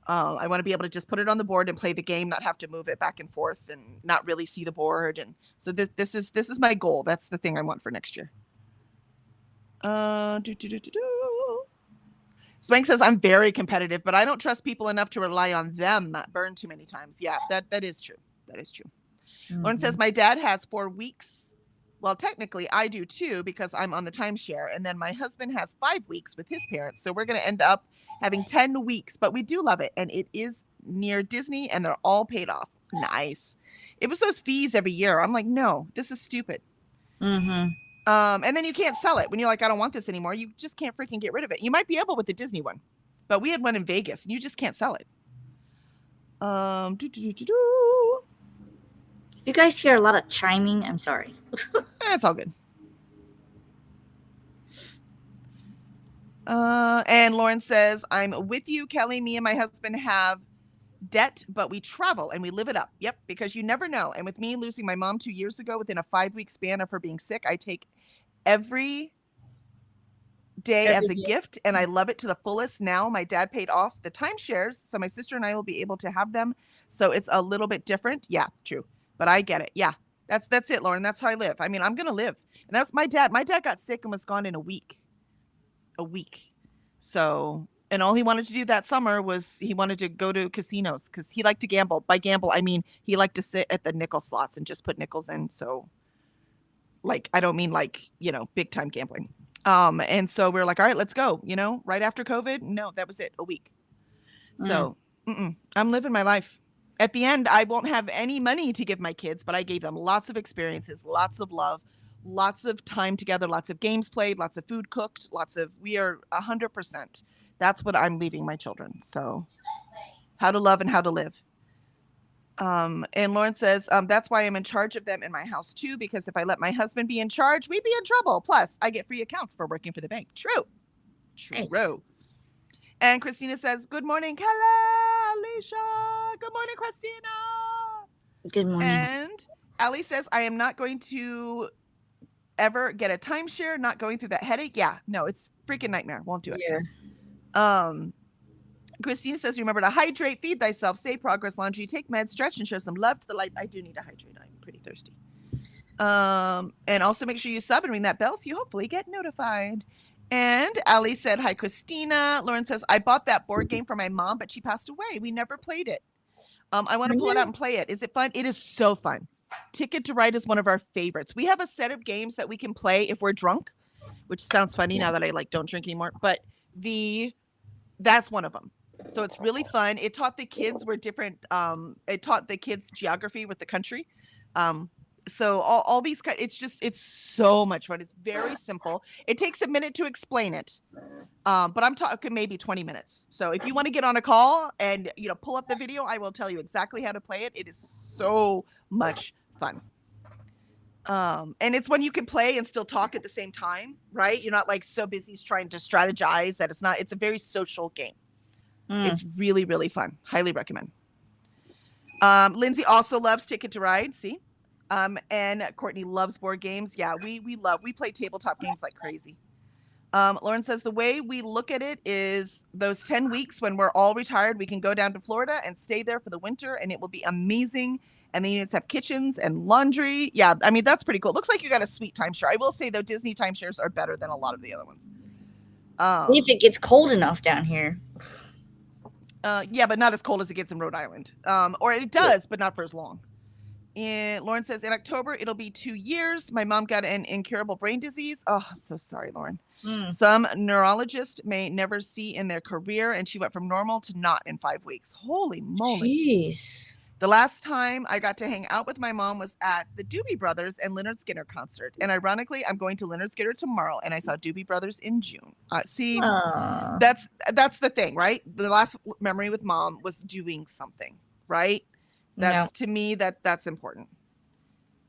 I want to be able to just put it on the board and play the game, not have to move it back and forth and not really see the board. And so this is my goal. That's the thing I want for next year. Swank says, I'm very competitive, but I don't trust people enough to rely on them. Burned too many times. Yeah, that is true. That is true. Lauren says, my dad has 4 weeks. Well, technically I do too, because I'm on the timeshare. And then my husband has 5 weeks with his parents. So we're going to end up having 10 weeks, but we do love it. And it is near Disney and they're all paid off. Nice. It was those fees every year. I'm like, no, this is stupid. And then you can't sell it when you're like, I don't want this anymore. You just can't freaking get rid of it. You might be able with the Disney one, but we had one in Vegas and you just can't sell it. If you guys hear a lot of chiming, I'm sorry. That's all good. And Lauren says, I'm with you, Kelly. Me and my husband have debt, but we travel and we live it up. Yep, because you never know. And with me losing my mom 2 years ago within a 5-week span of her being sick, I take every day as a gift and I love it to the fullest. Now my dad paid off the timeshares, so my sister and I will be able to have them. So it's a little bit different. Yeah, true. But I get it. Yeah, that's it, Lauren. That's how I live. I mean, I'm going to live. And that's my dad. My dad got sick and was gone in a week. So, and all he wanted to do that summer was he wanted to go to casinos because he liked to gamble. By gamble, I mean he liked to sit at the nickel slots and just put nickels in. So, like, I don't mean like, big time gambling. And so we're like, all right, let's go. Right after COVID. No, that was it. A week. So I'm living my life. At the end, I won't have any money to give my kids, but I gave them lots of experiences, lots of love, lots of time together, lots of games played, lots of food cooked, we are 100%. That's what I'm leaving my children. So how to love and how to live. And Lauren says, that's why I'm in charge of them in my house too, because if I let my husband be in charge, we'd be in trouble. Plus, I get free accounts for working for the bank. True. Nice. And Christina says, good morning, Kelly, Alicia. Good morning, Christina. Good morning. And Ali says, I am not going to ever get a timeshare, not going through that headache. Yeah, no, it's freaking nightmare. Won't do it. Yeah. Christina says, remember to hydrate, feed thyself, say progress, laundry, take meds, stretch, and show some love to the light. I do need to hydrate. I'm pretty thirsty. And also make sure you sub and ring that bell so you hopefully get notified. And Ali said, hi, Christina. Lauren says, I bought that board game for my mom, but she passed away. We never played it. I want to pull it out and play it. Is it fun? It is so fun. Ticket to Ride is one of our favorites. We have a set of games that we can play if we're drunk, which sounds funny now that I don't drink anymore, but that's one of them. So it's really fun. It taught the kids it taught the kids geography with the country. So all these it's so much fun. It's very simple. It takes a minute to explain it. But I'm talking maybe 20 minutes. So if you want to get on a call and pull up the video, I will tell you exactly how to play it. It is so much fun. And it's when you can play and still talk at the same time, right? You're not so busy trying to strategize that it's a very social game. It's really, really fun. Highly recommend. Lindsay also loves Ticket to Ride. See? And Courtney loves board games. Yeah, we play tabletop games like crazy. Lauren says the way we look at it is those 10 weeks when we're all retired, we can go down to Florida and stay there for the winter and it will be amazing. And the units have kitchens and laundry. Yeah, I mean, that's pretty cool. It looks like you got a sweet timeshare. I will say though, Disney timeshares are better than a lot of the other ones. If it gets cold enough down here. Yeah, but not as cold as it gets in Rhode Island. Or it does, but not for as long. And Lauren says in October, it'll be 2 years. My mom got an incurable brain disease. Oh, I'm so sorry, Lauren. Some neurologist may never see in their career, and she went from normal to not in 5 weeks. Holy moly. Jeez. The last time I got to hang out with my mom was at the Doobie Brothers and Lynyrd Skynyrd concert. And ironically, I'm going to Lynyrd Skynyrd tomorrow, and I saw Doobie Brothers in June. See, that's the thing, right? The last memory with mom was doing something, right? To me, that's important.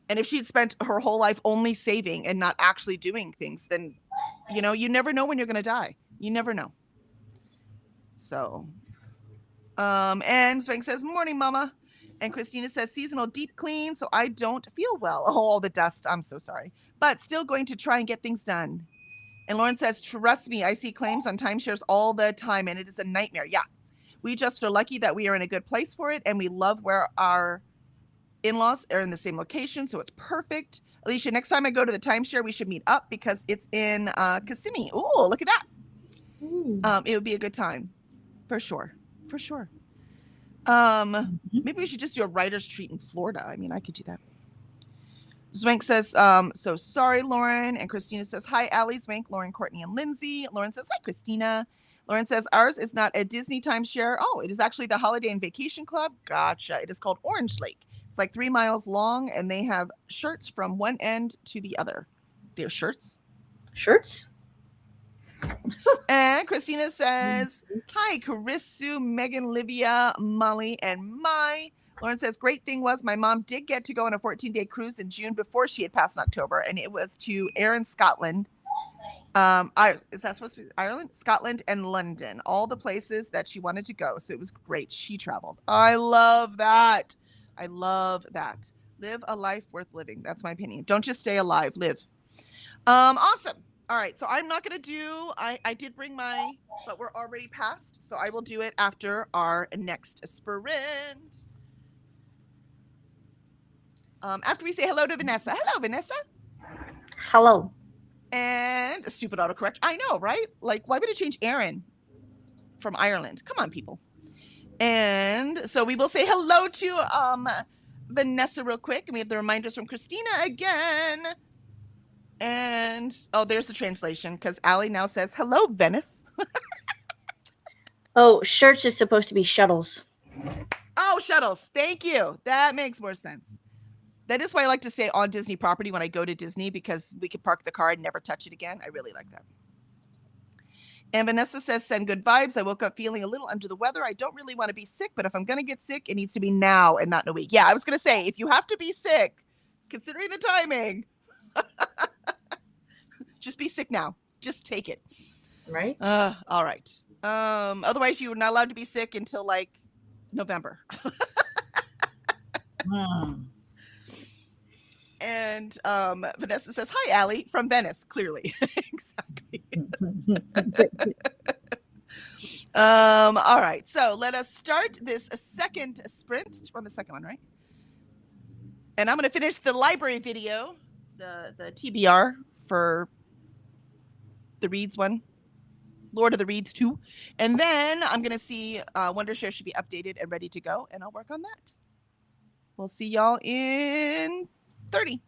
And if she'd spent her whole life only saving and not actually doing things, then, you never know when you're going to die. You never know. So, and Spank says, morning, mama. And Christina says, seasonal deep clean, so I don't feel well. Oh, all the dust. I'm so sorry. But still going to try and get things done. And Lauren says, trust me, I see claims on timeshares all the time, and it is a nightmare. Yeah. We just are lucky that we are in a good place for it, and we love where our in-laws are in the same location, so it's perfect. Alicia, next time I go to the timeshare, we should meet up because it's in Kissimmee. Oh, look at that. It would be a good time. For sure. Maybe we should just do a writer's treat in Florida. I mean, I could do that. Zwank says, so sorry, Lauren. And Christina says, hi, Allie, Zwank, Lauren, Courtney, and Lindsay. Lauren says, hi, Christina. Lauren says, ours is not a Disney timeshare. Oh, it is actually the Holiday and Vacation Club. Gotcha. It is called Orange Lake. It's 3 miles long, and they have shirts from one end to the other. They're shirts. Shirts? And Christina says, hi, Carissu, Megan, Livia, Molly, and Mai. Lauren says, great thing was my mom did get to go on a 14-day cruise in June before she had passed in October, and it was to Erin, Scotland. Is that supposed to be Ireland, Scotland, and London, all the places that she wanted to go. So it was great. She traveled. I love that. Live a life worth living. That's my opinion. Don't just stay alive, live. Awesome. All right. So I'm not going to do, I did bring but we're already past. So I will do it after our next sprint. After we say hello to Vanessa. Hello, Vanessa. Hello. And a stupid autocorrect. I know, right? Why would it change Aaron from Ireland? Come on, people. And so we will say hello to Vanessa real quick. And we have the reminders from Christina again. And, there's the translation because Allie now says, hello, Venice. Shirts is supposed to be shuttles. Oh, shuttles. Thank you. That makes more sense. That is why I like to stay on Disney property when I go to Disney, because we can park the car and never touch it again. I really like that. And Vanessa says, send good vibes. I woke up feeling a little under the weather. I don't really want to be sick, but if I'm going to get sick, it needs to be now and not in a week. Yeah, I was going to say, if you have to be sick, considering the timing, just be sick now. Just take it. Right? All right. Otherwise, you're not allowed to be sick until like November. Hmm. And Vanessa says, hi, Allie, from Venice, clearly. Exactly. All right. So let us start this second sprint. We're on the second one, right? And I'm going to finish the library video, the TBR for the Reads one, Lord of the Reads 2. And then I'm going to see Wondershare should be updated and ready to go, and I'll work on that. We'll see y'all in 30.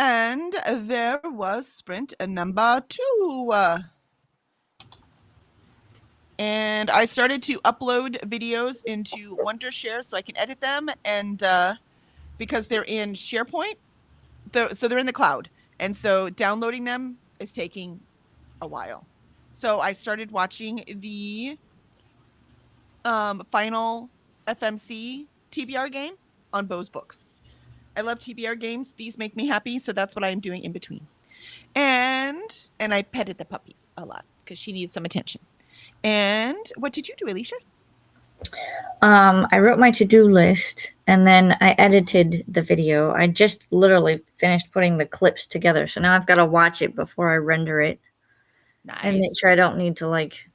And there was sprint number 2. And I started to upload videos into Wondershare so I can edit them. And because they're in SharePoint, so they're in the cloud. And so downloading them is taking a while. So I started watching the final FMC TBR game on Bose Books. I love TBR games. These make me happy, so that's what I am doing in between. And I petted the puppies a lot because she needs some attention. And what did you do, Alicia? I wrote my to-do list and then I edited the video. I just literally finished putting the clips together, so now I've got to watch it before I render it and make sure I don't need to like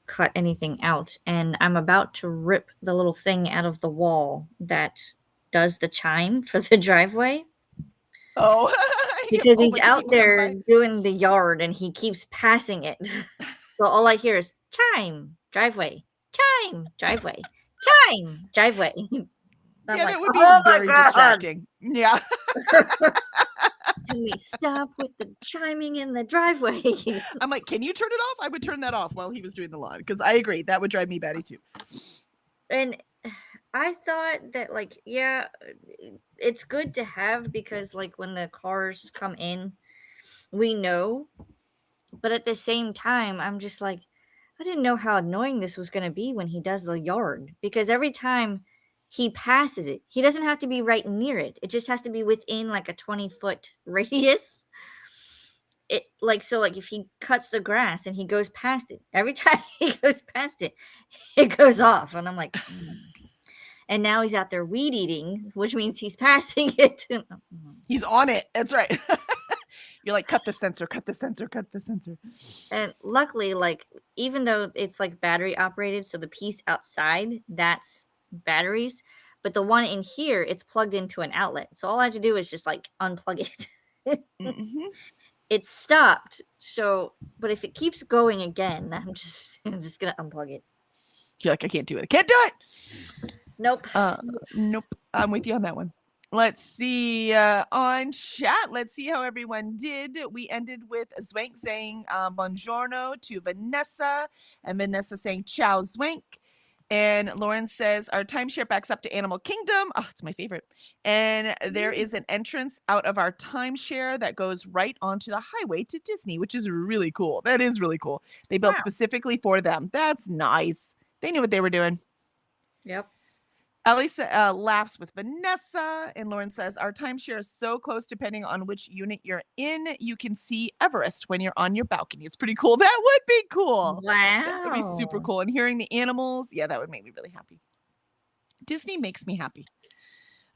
cut anything out. And I'm about to rip the little thing out of the wall that does the chime for the driveway. Oh, because he's out there doing the yard and he keeps passing it. So all I hear is chime, driveway, chime, driveway, chime, driveway. Yeah, that would be very distracting. Yeah. Can we stop with the chiming in the driveway? I'm like, can you turn it off? I would turn that off while he was doing the lawn because I agree. That would drive me batty too. And I thought that, like, yeah, it's good to have because, like, when the cars come in, we know. But at the same time, I'm just like, I didn't know how annoying this was going to be when he does the yard. Because every time he passes it, he doesn't have to be right near it. It just has to be within, like, a 20-foot radius. It like so like if he cuts the grass and he goes past it, every time he goes past it, it goes off. And I'm like, And now he's out there weed eating, which means he's passing it. He's on it. That's right. You're like, cut the sensor, cut the sensor, cut the sensor. And luckily, like, even though it's like battery operated, so the piece outside, that's batteries. But the one in here, it's plugged into an outlet. So all I have to do is just like unplug it. Mm-hmm. It stopped. So, but if it keeps going again, I'm just gonna unplug it. You're like, I can't do it. I can't do it. Nope. Nope. I'm with you on that one. Let's see on chat. Let's see how everyone did. We ended with Zwank saying buongiorno to Vanessa, and Vanessa saying ciao Zwank. And Lauren says our timeshare backs up to Animal Kingdom. Oh, it's my favorite. And there is an entrance out of our timeshare that goes right onto the highway to Disney, which is really cool. That is really cool. They built specifically for them. That's nice. They knew what they were doing. Yep. Ellie laughs with Vanessa, and Lauren says, our timeshare is so close depending on which unit you're in. You can see Everest when you're on your balcony. It's pretty cool. That would be cool. Wow. That would be super cool. And hearing the animals, yeah, that would make me really happy. Disney makes me happy.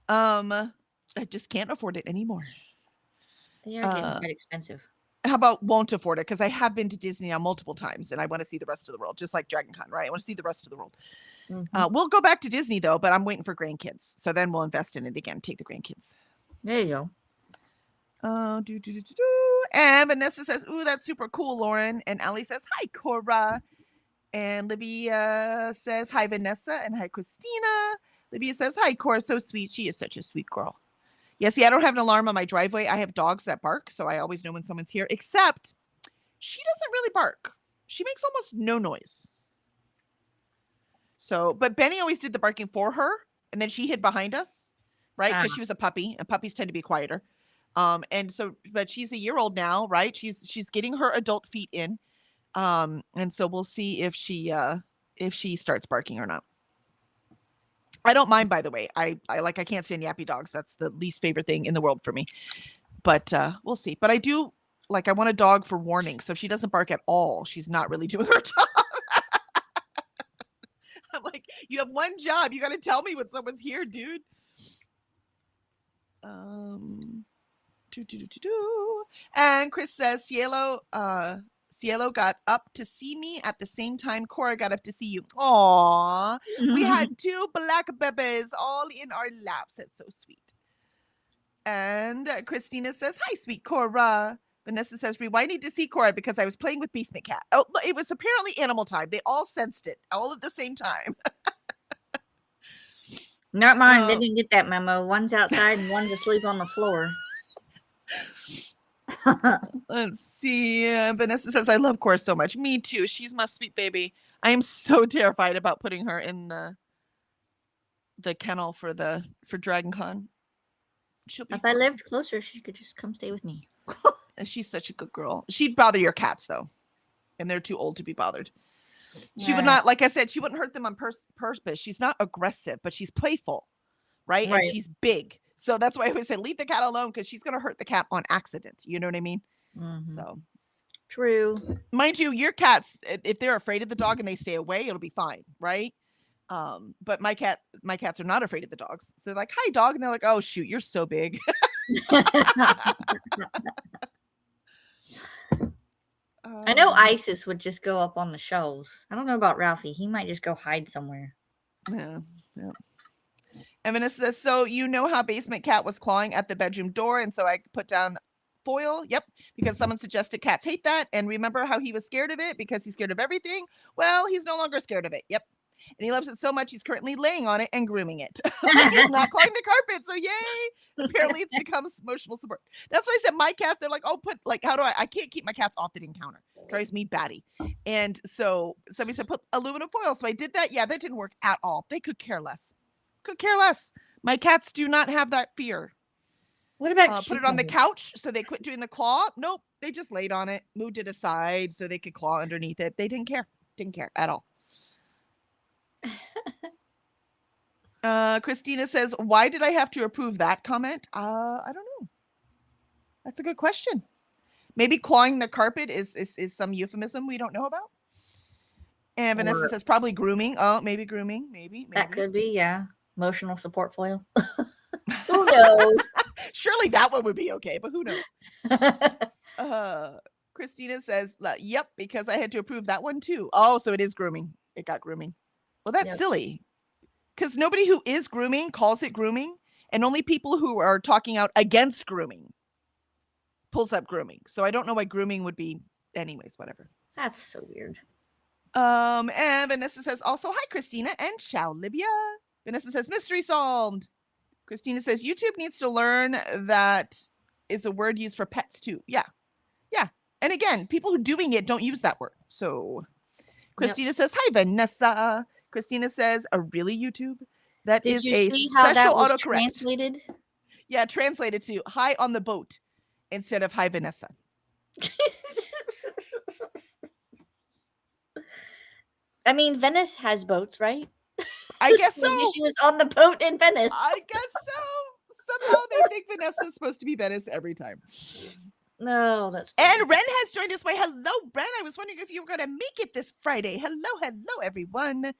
I just can't afford it anymore. They are getting quite expensive. How about won't afford it? Because I have been to Disney now multiple times and I want to see the rest of the world, just like Dragon Con, right? I want to see the rest of the world. Mm-hmm. We'll go back to Disney though, but I'm waiting for grandkids. So then we'll invest in it again. Take the grandkids. There you go. And Vanessa says, ooh, that's super cool, Lauren. And Ali says, hi, Cora. And Livia says, hi, Vanessa. And hi, Christina. Livia says, hi, Cora. So sweet. She is such a sweet girl. Yeah, see, I don't have an alarm on my driveway. I have dogs that bark, so I always know when someone's here, except she doesn't really bark. She makes almost no noise. So, but Benny always did the barking for her, and then she hid behind us, right? Because she was a puppy, and puppies tend to be quieter. And so, but she's a year old now, right? She's getting her adult feet in. And so we'll see if she starts barking or not. I don't mind, by the way. I can't stand yappy dogs. That's the least favorite thing in the world for me. But we'll see. But I do I want a dog for warning. So if she doesn't bark at all, she's not really doing her job. I'm like, you have one job. You got to tell me when someone's here, dude. And Chris says, Cielo got up to see me at the same time Cora got up to see you. Aww. We had 2 black babies all in our laps. That's so sweet. And Christina says, hi, sweet Cora. Vanessa says, rewinding to see Cora because I was playing with Basement Cat. Oh, it was apparently animal time. They all sensed it all at the same time. Not mine. They didn't get that memo. One's outside and one's asleep on the floor. Let's see. Vanessa says, I love Cora so much. Me too. She's my sweet baby. I am so terrified about putting her in the kennel for DragonCon. She'll be If I fine. lived closer, she could just come stay with me. And she's such a good girl. She'd bother your cats though, and they're too old to be bothered. She would not, like I said, she wouldn't hurt them on purpose. She's not aggressive, but she's playful, right? And she's big. So that's why I always say leave the cat alone, because she's going to hurt the cat on accident. You know what I mean? So true. Mind you, your cats, if they're afraid of the dog and they stay away, it'll be fine, right? But my cats are not afraid of the dogs. So they're like, hi, dog. And they're like, oh, shoot, you're so big. I know Isis would just go up on the shelves. I don't know about Ralphie. He might just go hide somewhere. Yeah. And Vanessa says, so you know how Basement Cat was clawing at the bedroom door, and so I put down foil? Yep, because someone suggested cats hate that. And remember how he was scared of it because he's scared of everything? Well, he's no longer scared of it. Yep. And he loves it so much he's currently laying on it and grooming it. He's not clawing the carpet, so yay! Apparently it's become emotional support. That's why I said my cats, they're like, oh, how do I can't keep my cats off the encounter. Drives me batty. And so somebody said, put aluminum foil. So I did that. Yeah, that didn't work at all. They could care less. Could care less. My cats do not have that fear. What about put it on the couch so they quit doing the claw? Nope. They just laid on it, moved it aside so they could claw underneath it. They didn't care. Didn't care at all. Christina says, why did I have to approve that comment? I don't know. That's a good question. Maybe clawing the carpet is some euphemism we don't know about. And Vanessa says probably grooming. Oh, maybe grooming. Maybe. That could be, yeah. Emotional support foil. Who knows? Surely that one would be okay, but who knows? Christina says, yep, because I had to approve that one too. Oh, so it is grooming. It got grooming. Well, that's silly. Because nobody who is grooming calls it grooming, and only people who are talking out against grooming pulls up grooming. So I don't know why grooming would be, anyways, whatever. That's so weird. And Vanessa says also, hi, Christina and ciao, Libya. Vanessa says, mystery solved. Christina says, YouTube needs to learn that is a word used for pets too. Yeah. And again, people who doing it don't use that word. So Christina says, hi, Vanessa. Christina says, really, YouTube? That is a special autocorrect. Translated? Yeah, translated to hi on the boat instead of hi, Vanessa. I mean, Venice has boats, right? I guess so. Maybe she was on the boat in Venice. I guess so. Somehow they think Vanessa is supposed to be Venice every time. No, that's funny. And Ren has joined us. Hello, Ren. I was wondering if you were going to make it this Friday. Hello, everyone.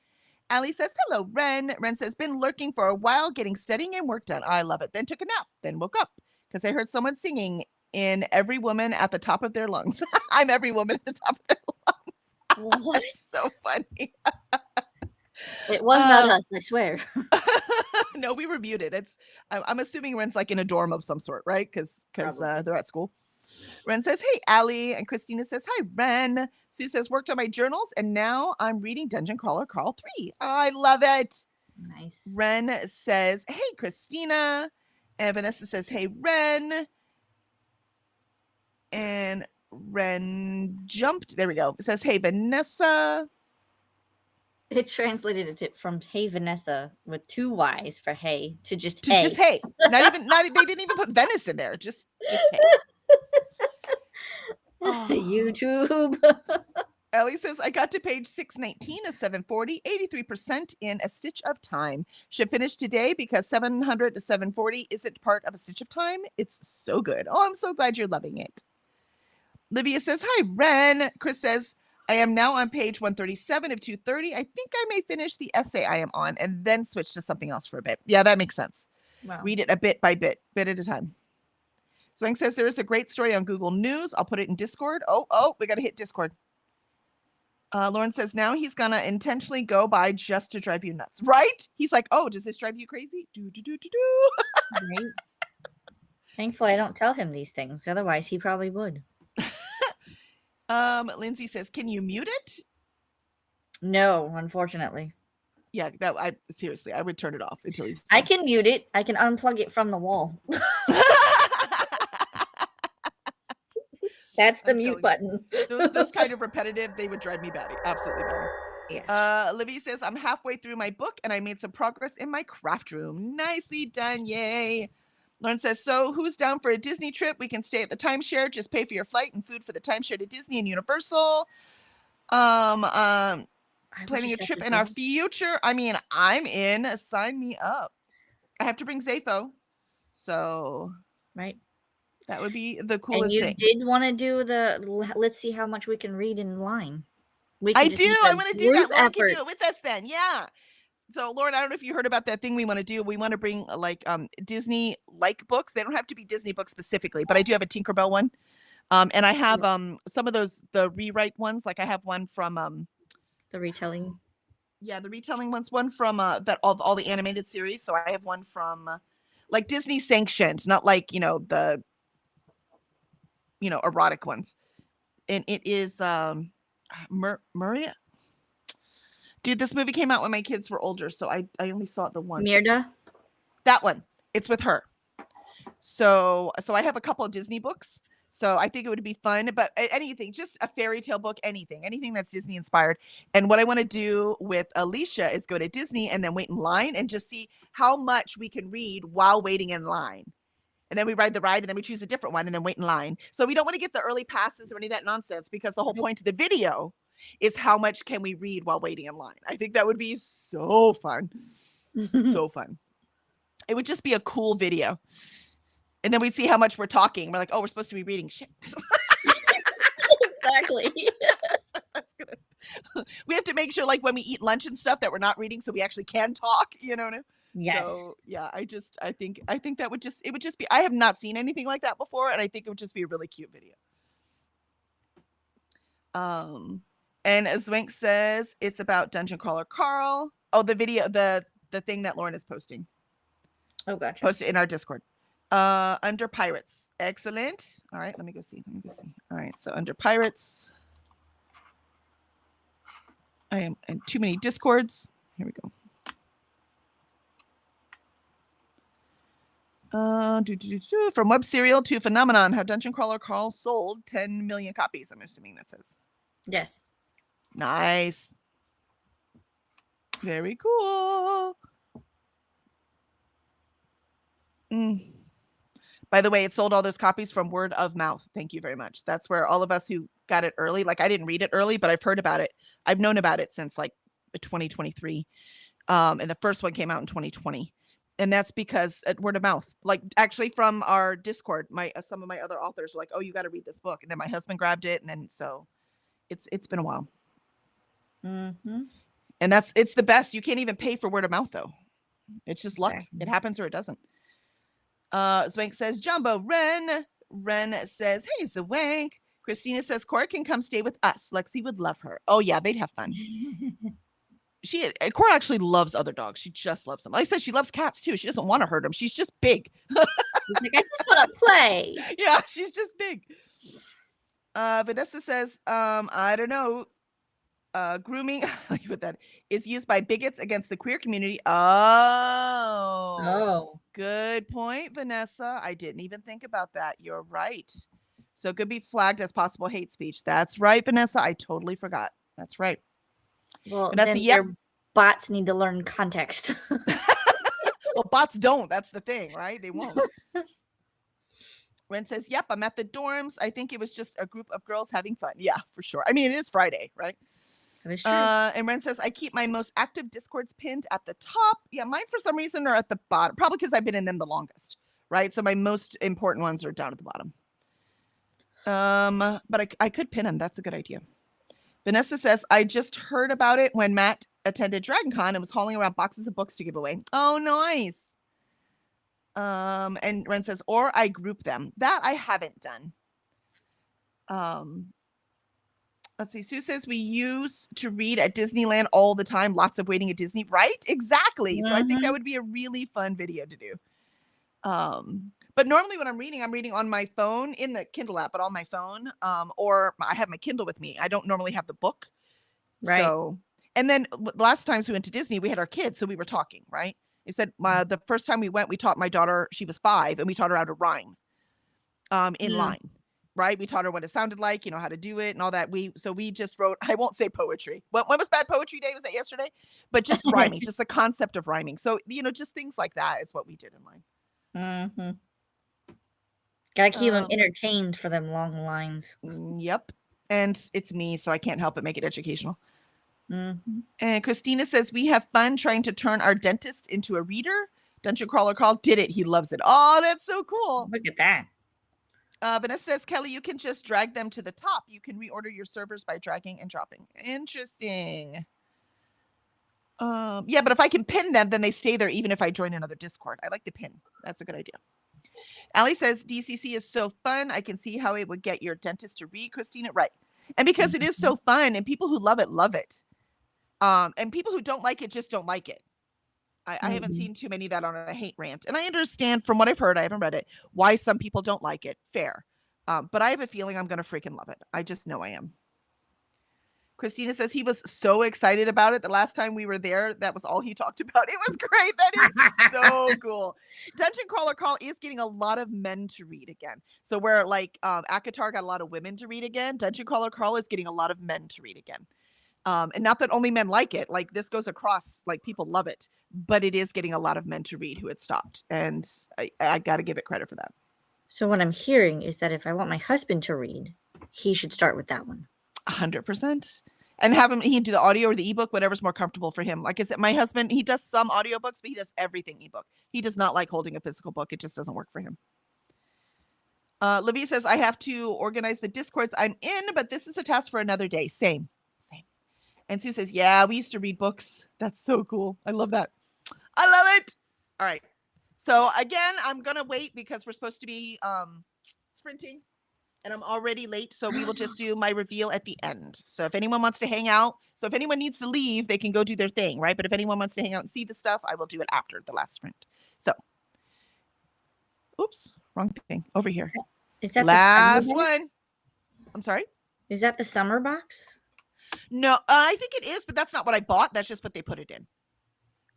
Allie says, hello, Ren. Ren says, been lurking for a while, getting studying and work done. I love it. Then took a nap, then woke up because I heard someone singing in Every Woman at the Top of Their Lungs. I'm every woman at the top of their lungs. What? That's so funny. It was not us, I swear. No, we were muted. I'm assuming Ren's like in a dorm of some sort, right? Because they're at school. Ren says, hey, Allie. And Christina says, hi, Ren. Sue says, worked on my journals, and now I'm reading Dungeon Crawler Carl 3. I love it. Nice. Ren says, hey, Christina. And Vanessa says, hey, Ren. And Ren jumped. There we go. It says, hey, Vanessa. It translated it from hey, Vanessa, with 2 Y's for hey, to just to hey. Just hey. Not they didn't even put Venice in there. Just hey. Oh. YouTube. Ellie says, I got to page 619 of 740, 83% in A Stitch of Time. Should finish today because 700 to 740 isn't part of A Stitch of Time. It's so good. Oh, I'm so glad you're loving it. Livia says, hi, Ren. Chris says, I am now on page 137 of 230. I think I may finish the essay I am on and then switch to something else for a bit. Yeah, that makes sense. Wow. Read it a bit by bit at a time. Swing says there is a great story on Google News. I'll put it in Discord. Oh, we got to hit Discord. Lauren says now he's going to intentionally go by just to drive you nuts. Right? He's like, oh, does this drive you crazy? Do. Right. Thankfully, I don't tell him these things. Otherwise, he probably would. Lindsay says, can you mute it? No, unfortunately. Yeah, seriously, I would turn it off until he's done. I can mute it. I can unplug it from the wall. That's the I'm mute telling you. button. Those kind of repetitive, they would drive me batty. Absolutely batty. Yes. Libby says, I'm halfway through my book and I made some progress in my craft room. Nicely done. Yay. Lauren says, so who's down for a Disney trip? We can stay at the timeshare. Just pay for your flight and food for the timeshare to Disney and Universal. I would Planning a just have trip to in our think. future. I mean, I'm in. Sign me up. I have to bring Zafo. So Right. that would be the And coolest you thing. did want to do let's see how much we can read in line. We I can just do. make I a want to do that. group Lauren can do effort. it with us then. Yeah. So Lauren, I don't know if you heard about that thing we want to do. We want to bring like Disney like books. They don't have to be Disney books specifically, but I do have a Tinkerbell one. And I have some of those the rewrite ones. Like I have one from The retelling. yeah, the retelling ones, one from that all the animated series. So I have one from like Disney sanctioned, not like, the erotic ones. And it is Maria. Dude, this movie came out when my kids were older, so I only saw it the once. Mirda. That one. It's with her. So I have a couple of Disney books. So I think it would be fun, but anything, just a fairy tale book, anything that's Disney inspired. And what I want to do with Alicia is go to Disney and then wait in line and just see how much we can read while waiting in line. And then we ride the ride and then we choose a different one and then wait in line. So we don't want to get the early passes or any of that nonsense because the whole point of the video is how much can we read while waiting in line. I think that would be so fun. So fun. It would just be a cool video. And then we'd see how much we're talking. We're like, oh, we're supposed to be reading shit. Exactly. That's good. We have to make sure, like when we eat lunch and stuff, that we're not reading, so we actually can talk. Yes. So yeah, I think that would just be. I have not seen anything like that before, and I think it would just be a really cute video. And as Zwink says, it's about Dungeon Crawler Carl. Oh, the video, the thing that Lauren is posting. Oh, gotcha. Posted in our Discord. Under Pirates. Excellent. All right, let me go see. All right, so under Pirates. I am in too many Discords. Here we go. From web serial to phenomenon, how Dungeon Crawler Carl sold 10 million copies. I'm assuming that says. Yes. Nice. Very cool. By the way, it sold all those copies from word of mouth. Thank you very much. That's where all of us who got it early, like I didn't read it early, but I've heard about it. I've known about it since like 2023. And the first one came out in 2020. And that's because at word of mouth, like actually from our Discord, some of my other authors were like, oh, you got to read this book. And then my husband grabbed it. And then so it's been a while. Mm-hmm. And it's the best. You can't even pay for word of mouth though. It's just luck. Exactly. It happens or it doesn't. Zwank says Jumbo Ren. Ren says, hey, Zwank. Christina says Cora can come stay with us. Lexi would love her. Oh yeah, they'd have fun. Cora actually loves other dogs. She just loves them. Like I said, she loves cats too. She doesn't want to hurt them. She's just big. She's like, I just want to play. Yeah, she's just big. Vanessa says, I don't know. Grooming, like with that, is used by bigots against the queer community. Oh, good point, Vanessa. I didn't even think about that. You're right. So it could be flagged as possible hate speech. That's right, Vanessa. I totally forgot. That's right. Well, Vanessa, then yep. their bots need to learn context. Well, bots don't. That's the thing, right? They won't. Ren says, yep, I'm at the dorms. I think it was just a group of girls having fun. Yeah, for sure. I mean, it is Friday, right? That is true. And Ren says, I keep my most active Discords pinned at the top. Yeah, mine for some reason are at the bottom, probably because I've been in them the longest, right? So my most important ones are down at the bottom. But I could pin them. That's a good idea. Vanessa says, I just heard about it when Matt attended DragonCon and was hauling around boxes of books to give away. Oh, nice. And Ren says, or I group them. That I haven't done. Let's see. Sue says we used to read at Disneyland all the time. Lots of waiting at Disney, right? Exactly. Mm-hmm. So I think that would be a really fun video to do. But normally when I'm reading on my phone in the Kindle app, but on my phone, or I have my Kindle with me. I don't normally have the book. Right. So, and then last times we went to Disney, we had our kids, so we were talking, right? It said the first time we went, we taught my daughter, she was 5, and we taught her how to rhyme in line. right? We taught her what it sounded like, how to do it and all that. So we just wrote, I won't say poetry. When was Bad Poetry Day? Was that yesterday? But just rhyming, just the concept of rhyming. So, just things like that is what we did in line. Mm-hmm. Gotta keep them Um, entertained for them long lines. Yep. And it's me, so I can't help but make it educational. Mm-hmm. And Christina says, we have fun trying to turn our dentist into a reader. Dungeon Crawler Carl did it. He loves it. Oh, that's so cool. Look at that. Vanessa says, Kelly, you can just drag them to the top. You can reorder your servers by dragging and dropping. Interesting. Yeah, but if I can pin them, then they stay there even if I join another Discord. I like the pin. That's a good idea. Allie says, DCC is so fun. I can see how it would get your dentist to read, Christina. Right. And because it is so fun and people who love it, love it. And people who don't like it just don't like it. I haven't seen too many that are on a hate rant. And I understand from what I've heard, I haven't read it, why some people don't like it. Fair. But I have a feeling I'm going to freaking love it. I just know I am. Christina says he was so excited about it. The last time we were there, that was all he talked about. It was great. That is so cool. Dungeon Crawler Carl is getting a lot of men to read again. So where like Akatar got a lot of women to read again, Dungeon Crawler Carl is getting a lot of men to read again. And not that only men like it, like this goes across, like people love it, but it is getting a lot of men to read who had stopped. And I got to give it credit for that. So what I'm hearing is that if I want my husband to read, he should start with that one. 100%. And have him, he can do the audio or the ebook, whatever's more comfortable for him. Like I said, my husband, he does some audiobooks, but he does everything ebook. He does not like holding a physical book. It just doesn't work for him. Livia says, I have to organize the Discords I'm in, but this is a task for another day. Same. And Sue says, yeah, we used to read books. That's so cool. I love that. I love it. All right. So again, I'm going to wait because we're supposed to be sprinting and I'm already late. So we will just do my reveal at the end. So if anyone wants to hang out, so if anyone needs to leave, they can go do their thing, right? But if anyone wants to hang out and see the stuff, I will do it after the last sprint. So, oops, wrong thing. Over here. Is that last the summer box? one? I'm sorry? Is that the summer box? No, I think it is, but that's not what I bought. That's just what they put it in.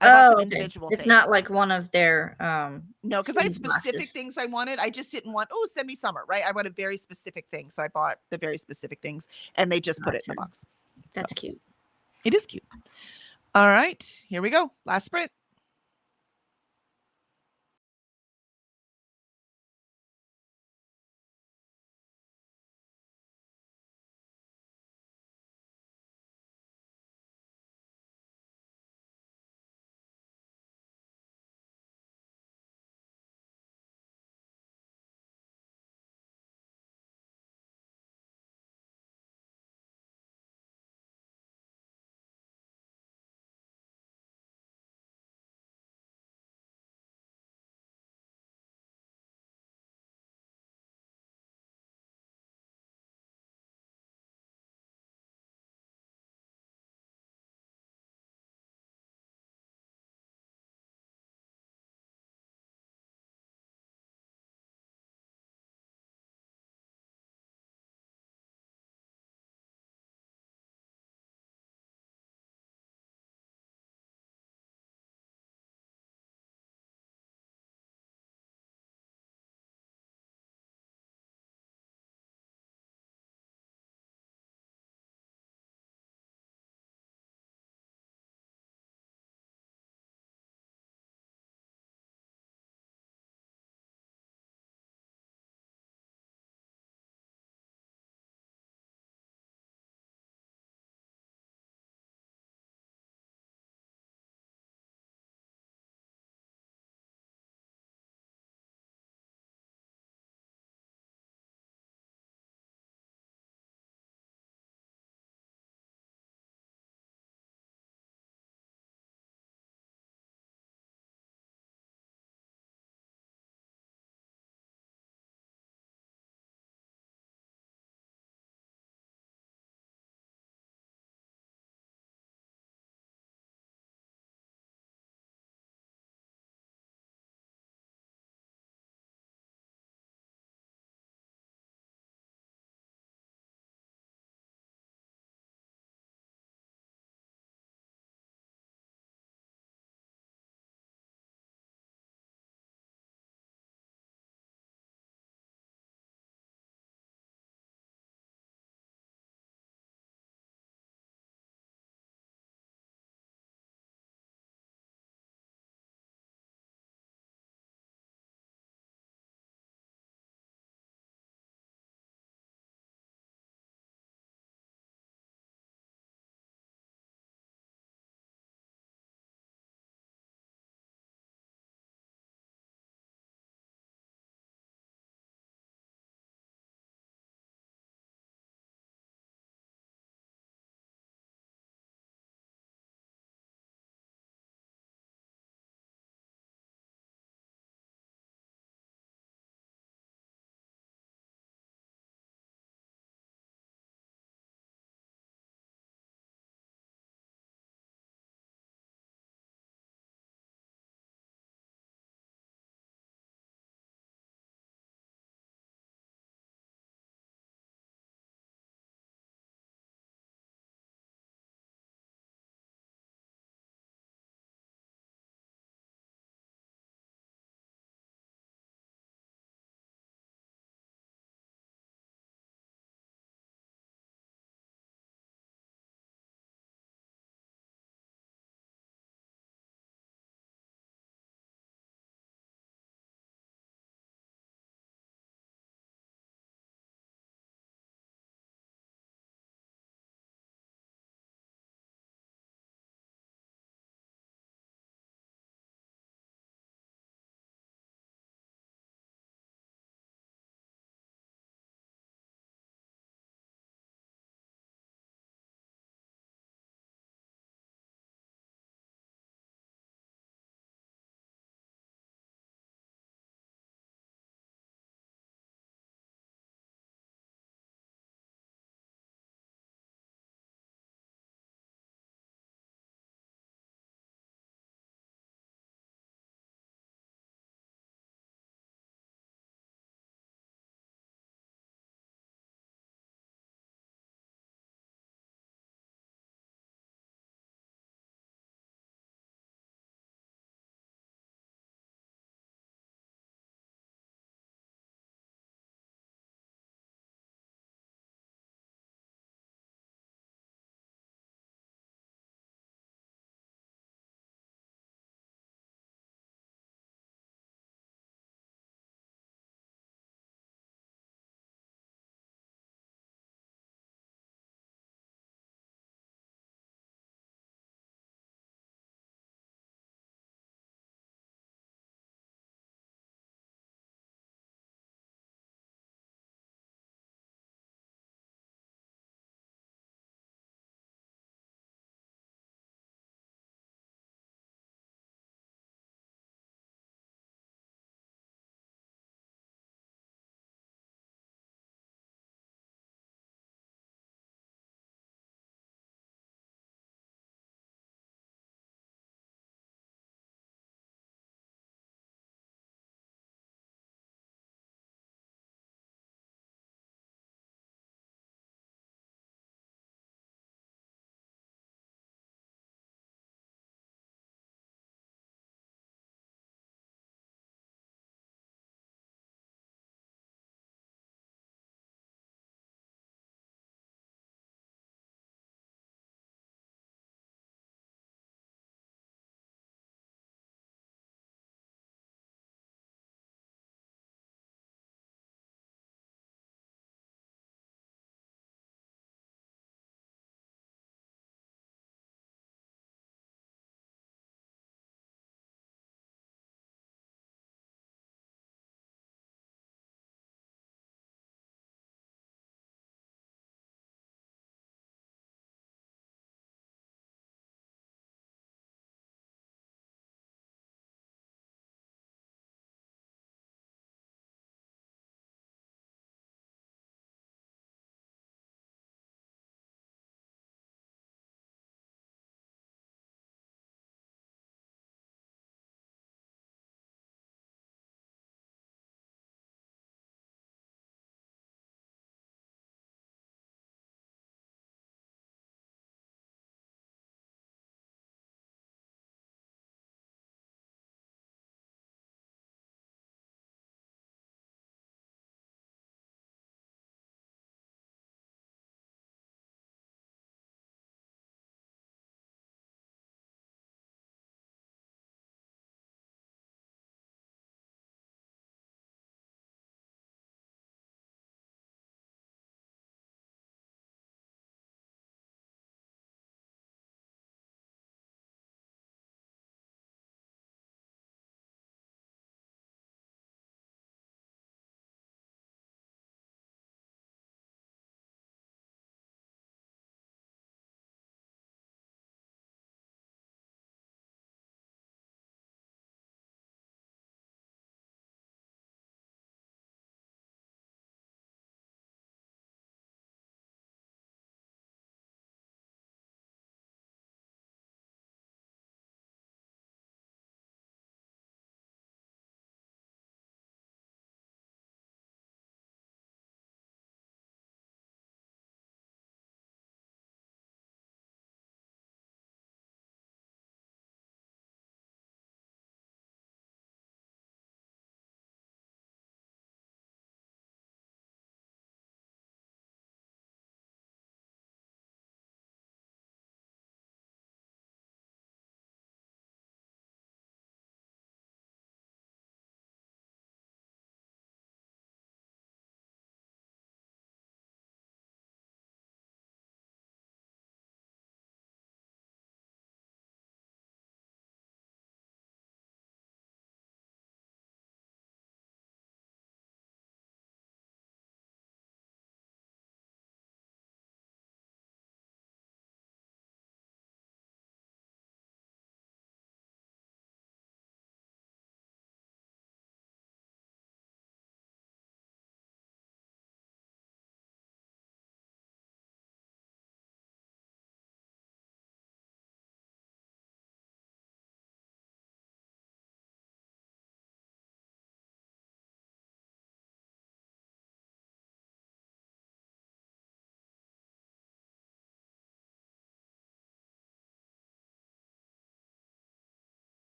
I bought some Okay. individual It's things. not like one of their no, because I had food specific boxes. things I wanted. I just didn't want, oh, send me summer, right? I wanted very specific things. So I bought the very specific things and they just put it in the box. That's So, cute. it is cute. All right, here we go. Last sprint.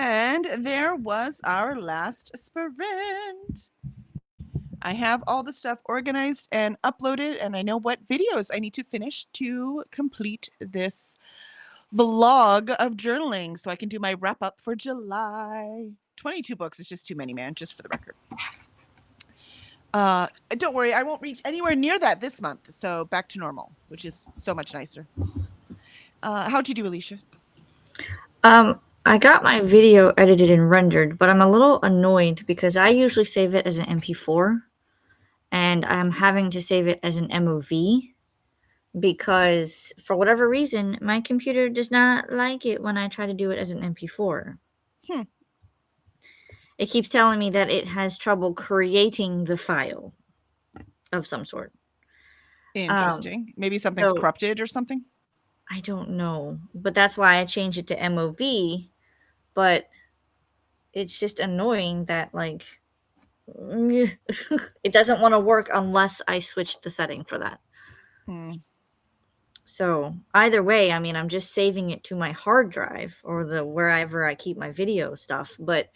And there was our last sprint. I have all the stuff organized and uploaded, and I know what videos I need to finish to complete this vlog of journaling so I can do my wrap up for July. 22 books is just too many, man, just for the record. Don't worry, I won't reach anywhere near that this month, so back to normal, which is so much nicer. How'd you do, Alicia? I got my video edited and rendered, but I'm a little annoyed because I usually save it as an MP4 and I'm having to save it as an MOV because for whatever reason, my computer does not like it when I try to do it as an MP4. It keeps telling me that it has trouble creating the file of some sort. Interesting. Maybe something's corrupted or something? I don't know, but that's why I changed it to MOV, but it's just annoying that, like, it doesn't want to work unless I switch the setting for that. So either way, I mean, I'm just saving it to my hard drive or wherever I keep my video stuff. But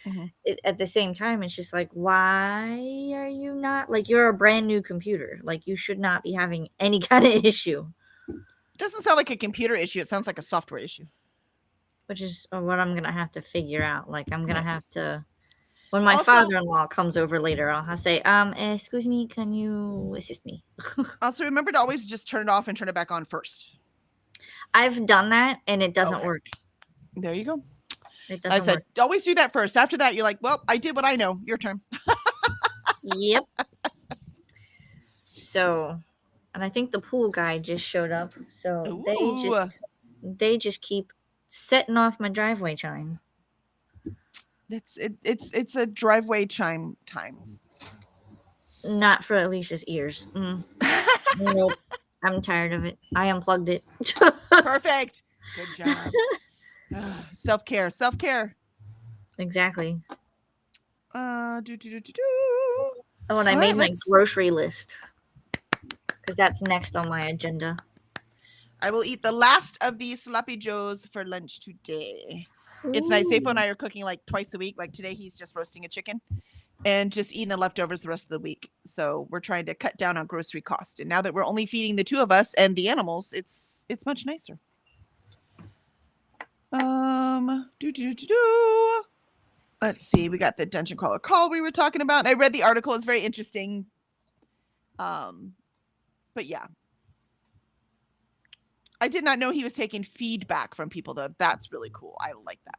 at the same time, it's just like, why are you not, like, you're a brand new computer. Like, you should not be having any kind of issue. It doesn't sound like a computer issue. It sounds like a software issue. Which is what I'm going to have to figure out. Like, I'm going to have to, when my father-in-law comes over later, I'll have to say, excuse me, can you assist me? Also, remember to always just turn it off and turn it back on first. I've done that, and it doesn't work. There you go. It doesn't I said, work. Always do that first. After that, you're like, well, I did what I know. Your turn. Yep. So, and I think the pool guy just showed up. So they just keep setting off my driveway chime. It's a driveway chime time. Not for Alicia's ears. Nope. I'm tired of it. I unplugged it. Perfect. Good job. Self-care. Exactly. Oh, and I made my grocery list because that's next on my agenda. I will eat the last of these sloppy joes for lunch today. It's nice. Safo and I are cooking like twice a week. Like today, he's just roasting a chicken and just eating the leftovers the rest of the week. So we're trying to cut down on grocery cost. And now that we're only feeding the two of us and the animals, it's much nicer. Let's see. We got the Dungeon Crawler call we were talking about. I read the article. It's very interesting. But yeah. I did not know he was taking feedback from people, though. That's really cool. I like that.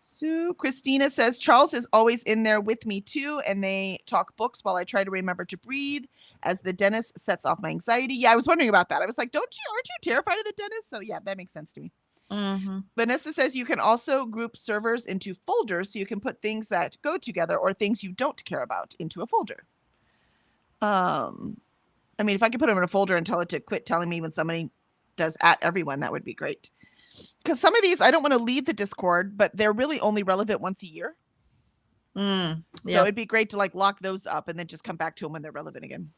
So Christina says Charles is always in there with me too, and they talk books while I try to remember to breathe as the dentist sets off my anxiety. Yeah, I was wondering about that. I was like, aren't you terrified of the dentist? So yeah, that makes sense to me. Vanessa says you can also group servers into folders so you can put things that go together or things you don't care about into a folder. I mean, if I could put them in a folder and tell it to quit telling me when somebody does at everyone, that would be great. Because some of these, I don't want to leave the Discord, but they're really only relevant once a year. So it'd be great to like lock those up and then just come back to them when they're relevant again.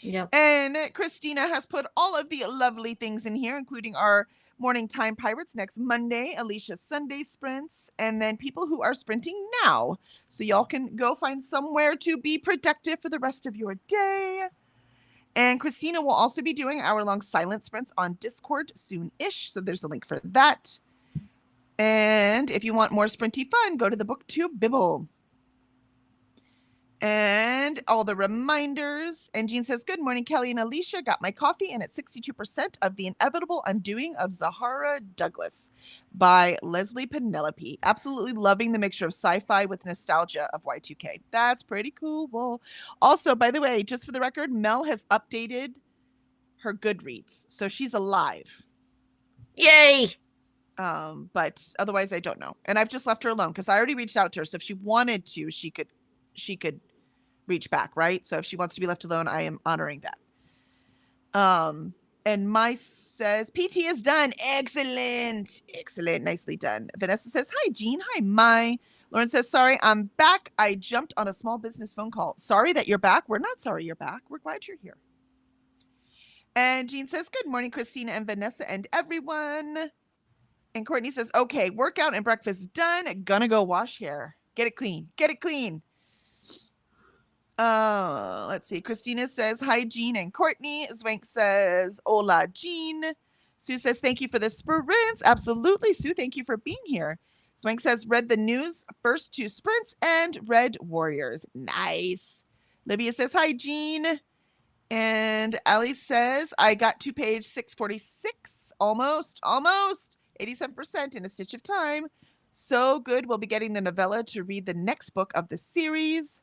Yep. And Christina has put all of the lovely things in here, including our Morning Time Pirates next Monday, Alicia's Sunday sprints, and then people who are sprinting now. So y'all can go find somewhere to be productive for the rest of your day. And Christina will also be doing hour-long silent sprints on Discord soon-ish. So there's a link for that. And if you want more sprinty fun, go to the BookTube Bibble. And all the reminders. And Jean says, good morning, Kelly and Alicia. Got my coffee and it's 62% of The Inevitable Undoing of Zahara Douglas by Leslie Penelope. Absolutely loving the mixture of sci-fi with nostalgia of Y2K. That's pretty cool. Also, by the way, just for the record, Mel has updated her Goodreads. So she's alive. Yay! But otherwise, I don't know. And I've just left her alone because I already reached out to her. So if she wanted to, she could reach back, right? So if she wants to be left alone, I am honoring that. And My says PT is done. Excellent. Nicely done. Vanessa says, hi, Jean. Hi, My. Lauren says, sorry, I'm back. I jumped on a small business phone call. Sorry that you're back. We're not sorry you're back. We're glad you're here. And Jean says, good morning, Christina and Vanessa and everyone. And Courtney says, okay, workout and breakfast done. Gonna go wash hair. Get it clean. Get it clean. Let's see. Christina says, hi, Jean and Courtney. Zwank says, hola, Jean. Sue says, thank you for the sprints. Absolutely, Sue. Thank you for being here. Swank says, read the news, first 2 sprints, and read Warriors. Nice. Libya says, hi, Jean. And Ali says, I got to page 646. Almost. 87% in a stitch of time. So good. We'll be getting the novella to read the next book of the series.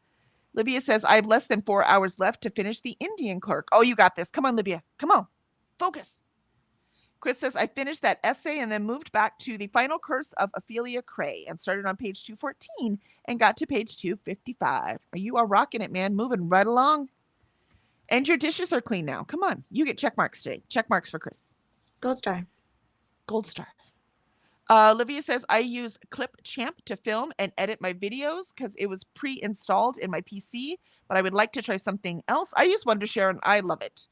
Libya says, I have less than 4 hours left to finish The Indian Clerk. Oh, you got this. Come on, Libya. Come on. Focus. Chris says, I finished that essay and then moved back to The Final Curse of Ophelia Cray and started on page 214 and got to page 255. You are rocking it, man. Moving right along. And your dishes are clean now. Come on. You get check marks today. Check marks for Chris. Gold star. Gold star. Olivia says, I use Clipchamp to film and edit my videos because it was pre-installed in my PC, but I would like to try something else. I use Wondershare and I love it.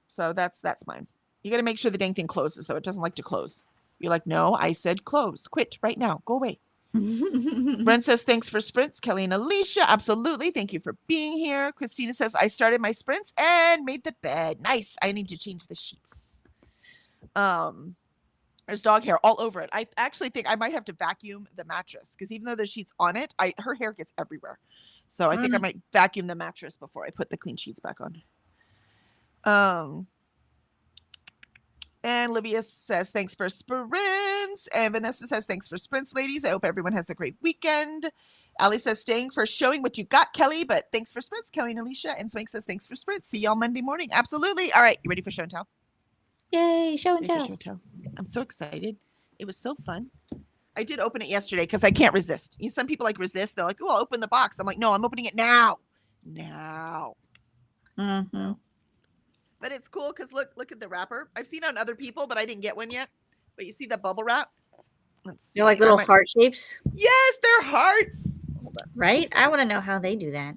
So that's mine. You got to make sure the dang thing closes, though. It doesn't like to close. You're like, no, I said close. Quit right now. Go away. Brent says, thanks for sprints. Kelly and Alicia, absolutely. Thank you for being here. Christina says, I started my sprints and made the bed. Nice. I need to change the sheets. There's dog hair all over it. I actually think I might have to vacuum the mattress because even though there's sheets on it, her hair gets everywhere. So I think I might vacuum the mattress before I put the clean sheets back on. And Livia says, thanks for sprints. And Vanessa says, thanks for sprints, ladies. I hope everyone has a great weekend. Ali says, staying for showing what you got, Kelly, but thanks for sprints, Kelly and Alicia. And Swank says, thanks for sprints. See y'all Monday morning. Absolutely. All right. You ready for show and tell? Yay, show and Ready for tell. show and tell. I'm so excited. It was so fun. I did open it yesterday because I can't resist. Some people like resist. They're like, oh, I'll open the box. I'm like, no, I'm opening it now. So, but it's cool because look at the wrapper. I've seen it on other people, but I didn't get one yet. But you see the bubble wrap? Let's see. They're like little heart shapes? Yes, they're hearts. Hold on. Right? I want to know how they do that.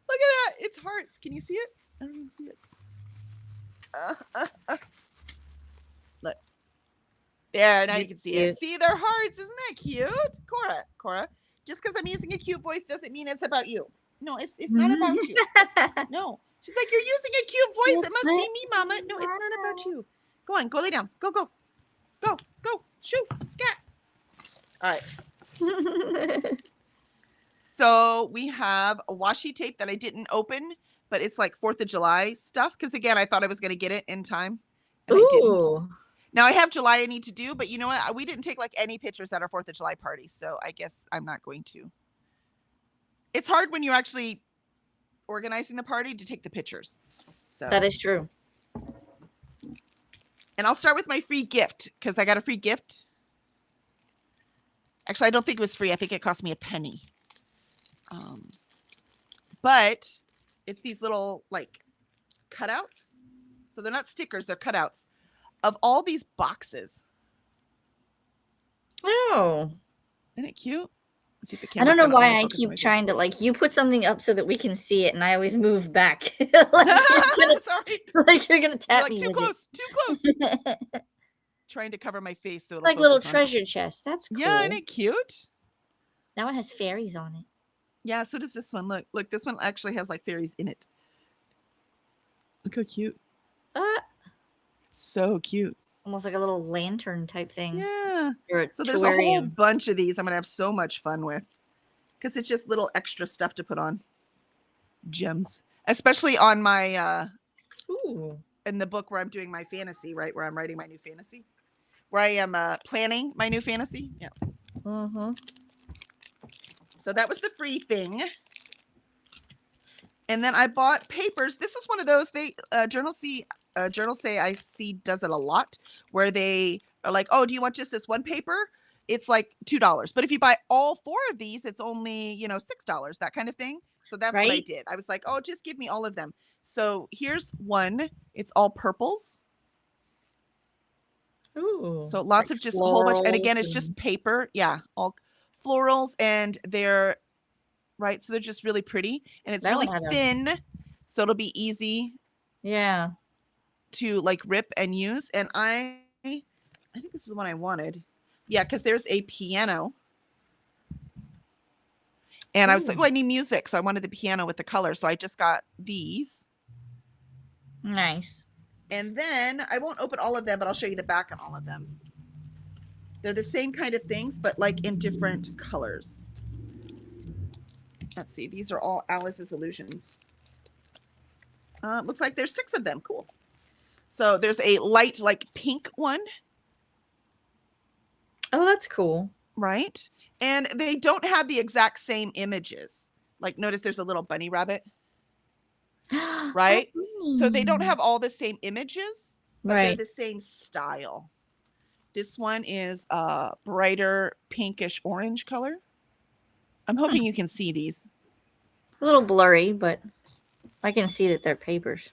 Look at that. It's hearts. Can you see it? I don't even see it. Look. There, now you can see it. See, they're hearts. Isn't that cute? Cora, just because I'm using a cute voice doesn't mean it's about you. No, it's not about you. No. She's like, you're using a cute voice. It must be me, Mama. No, it's not about you. Go on. Go lay down. Go. Go. Shoo. Scat. All right. So we have a washi tape that I didn't open, but it's like 4th of July stuff. Because again, I thought I was going to get it in time. And I didn't. Now I have July I need to do, but you know what? We didn't take like any pictures at our 4th of July party. So I guess I'm not going to. It's hard when you're actually organizing the party to take the pictures. So that is true. And I'll start with my free gift because I got a free gift. Actually, I don't think it was free. I think it cost me a penny. But it's these little like cutouts. So they're not stickers, they're cutouts of all these boxes. Oh. Isn't it cute? Let's see if the I don't know camera's why I keep trying to like you put something up so that we can see it and I always move back. Sorry. Like you're gonna tap me. Too close. Trying to cover my face so it'll like little treasure chest. That's cool. Yeah, isn't it cute? That one has fairies on it. Yeah, so does this one. Look, this one actually has like fairies in it. Look how cute. It's so cute. Almost like a little lantern type thing. Yeah. So terrarium. there's a whole bunch of these I'm going to have so much fun with. Because it's just little extra stuff to put on. Gems. Especially on my, in the book where I'm doing my fantasy, right? Where I'm writing my new fantasy. Where I am planning my new fantasy. Yeah. Mm-hmm. So that was the free thing. And then I bought papers. This is one of those Journal Say I See does it a lot, where they are like, oh, do you want just this one paper? It's like $2. But if you buy all 4 of these, it's only, $6, that kind of thing. So that's what I did. I was like, oh, just give me all of them. So here's one. It's all purples. Ooh. So lots of just a whole bunch. And again, it's just paper. Yeah. All florals, and they're right. So they're just really pretty, and it's really thin. So it'll be easy Yeah. to like rip and use. And I think this is the one I wanted. Yeah, because there's a piano. And I was like, Ooh. oh, I need music. So I wanted the piano with the color. So I just got these. Nice. And then I won't open all of them, but I'll show you the back on all of them. They're the same kind of things, but like in different colors. Let's see. These are all Alice's Illusions. Looks like there's 6 of them. Cool. So there's a light, like pink one. Oh, that's cool. Right? And they don't have the exact same images. Like, notice there's a little bunny rabbit, right? So they don't have all the same images, but they're Right. the same style. This one is a brighter pinkish orange color. I'm hoping you can see these. A little blurry, but I can see that they're papers.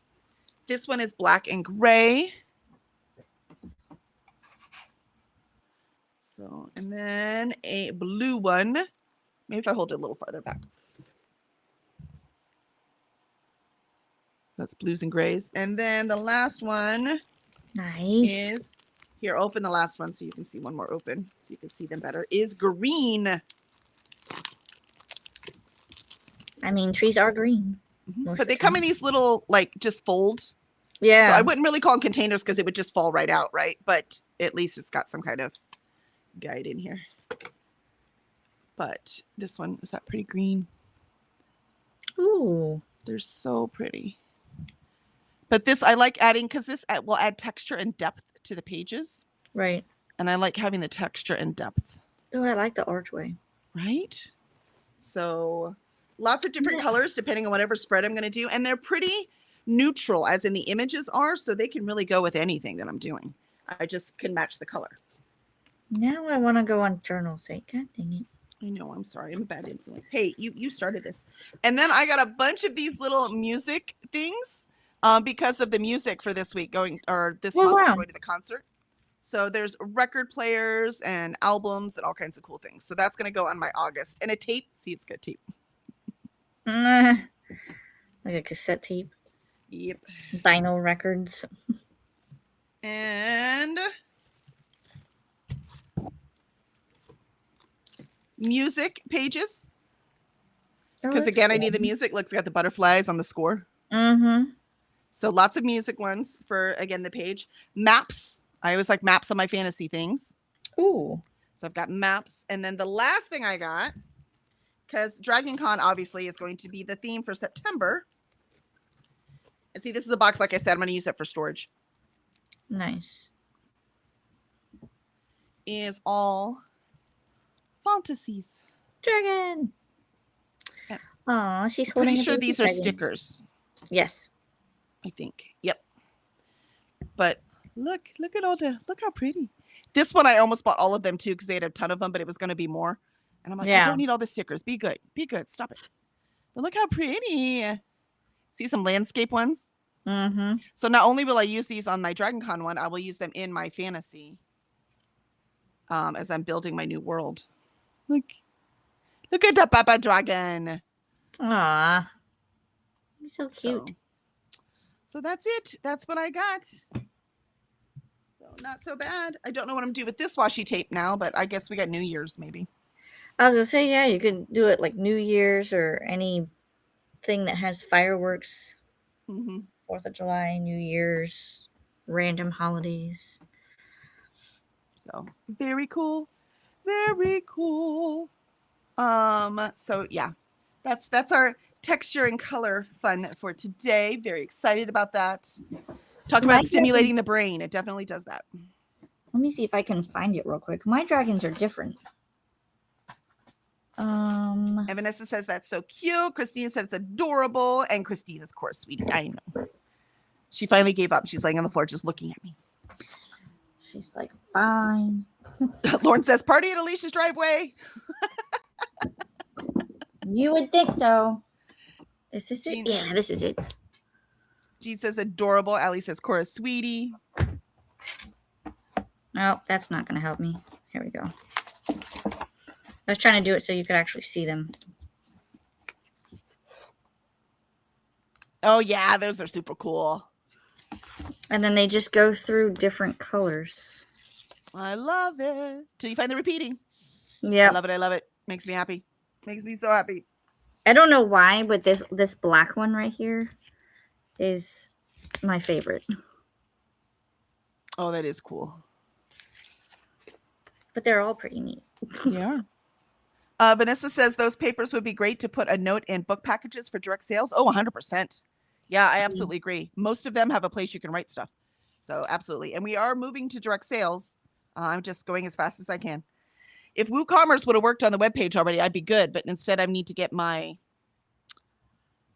This one is black and gray. So, and then a blue one. Maybe if I hold it a little farther back. That's blues and grays. And then the last one Nice. is, here, open the last one so you can see one more open, so you can see them better, is green. I mean, trees are green. Most But of they the come time. in these little, like, just fold. Yeah. So I wouldn't really call them containers because it would just fall right out, right? But at least it's got some kind of guide in here. But this one, is that pretty green? Ooh. They're so pretty. But this I like adding because this will add texture and depth to the pages. Right. And I like having the texture and depth. Oh, I like the archway. Right? So lots of different Yeah. colors depending on whatever spread I'm going to do. And they're pretty neutral as in the images are. So they can really go with anything that I'm doing. I just can match the color. Now I want to go on journal site. God dang it. I know, I'm sorry. I'm a bad influence. Hey, you started this. And then I got a bunch of these little music things because of the music for this week going, or this Oh, month for wow. going to the concert. So there's record players and albums and all kinds of cool things. So that's going to go on my August. And a tape. See, it's got tape. Like a cassette tape. Yep. Vinyl records. And music pages. Oh, Because that's again, I cool. need the music. Look, it's got the butterflies on the score. Mm-hmm. So lots of music ones for, again, the page. Maps. I always like maps on my fantasy things. Ooh. So I've got maps. And then the last thing I got, because Dragon Con obviously is going to be the theme for September. And see, this is a box, like I said, I'm going to use it for storage. Nice. Is all fantasies. Dragon. Yeah. Aw, she's holding Pretty a sure baby these are dragon. stickers, Yes. I think. Yep. But look how pretty. This one I almost bought all of them too because they had a ton of them, but it was going to be more. And I'm like, I Yeah. don't need all the stickers. Be good. Be good. Stop it. But look how pretty. See some landscape ones? Mm-hmm. So not only will I use these on my Dragon Con one, I will use them in my fantasy as I'm building my new world. Look at the Papa Dragon. Aw. You're so cute. So that's it. That's what I got. So not so bad. I don't know what I'm doing with this washi tape now, but I guess we got New Year's maybe. I was gonna say, yeah, you could do it like New Year's or anything that has fireworks. Mm-hmm. 4th of July, New Year's, random holidays. So very cool. Very cool. So yeah, that's our texture and color fun for today. Very excited about that. Talk about stimulating the brain. It definitely does that. Let me see if I can find it real quick. My dragons are different. And Vanessa says that's so cute. Christine said it's adorable. And Christine is, of course, sweetie. I know. She finally gave up. She's laying on the floor just looking at me. She's like, fine. Lauren says, party at Alicia's driveway. You would think so. Is this Jean- it? Yeah, this is it. Jean says adorable. Allie says Cora, sweetie. No, that's not going to help me. Here we go. I was trying to do it so you could actually see them. Oh yeah, those are super cool. And then they just go through different colors. I love it. Till you find the repeating. Yeah. I love it. I love it. Makes me happy. Makes me so happy. I don't know why, but this black one right here is my favorite. Oh, that is cool. But they're all pretty neat. Yeah. Vanessa says those papers would be great to put a note in book packages for direct sales. Oh, 100%. Yeah, I absolutely agree. Most of them have a place you can write stuff. So absolutely. And we are moving to direct sales. I'm just going as fast as I can. If WooCommerce would have worked on the webpage already, I'd be good. But instead, I need to get my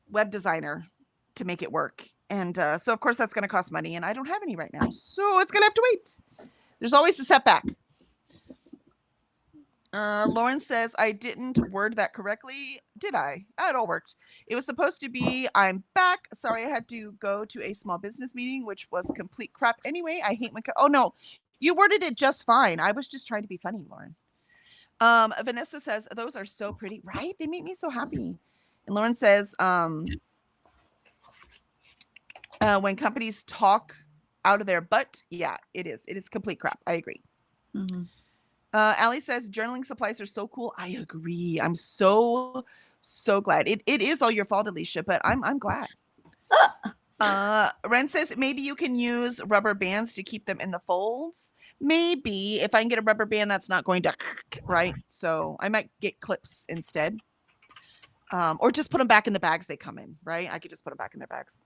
web designer to make it work. And so, of course, that's going to cost money. And I don't have any right now. So it's going to have to wait. There's always a setback. Lauren says, I didn't word that correctly. Did I? It all worked. It was supposed to be, I'm back. Sorry, I had to go to a small business meeting, which was complete crap. Anyway, I hate when, oh no, you worded it just fine. I was just trying to be funny, Lauren. Vanessa says, those are so pretty, right? They make me so happy. And Lauren says, when companies talk out of their butt, yeah, it is. It is complete crap. I agree. Mm-hmm. Allie says journaling supplies are so cool. I agree. I'm so glad. It is all your fault, Alicia, but I'm glad. Ren says maybe you can use rubber bands to keep them in the folds. Maybe if I can get a rubber band that's not going to, right? So I might get clips instead. Or just put them back in the bags they come in, right? I could just put them back in their bags.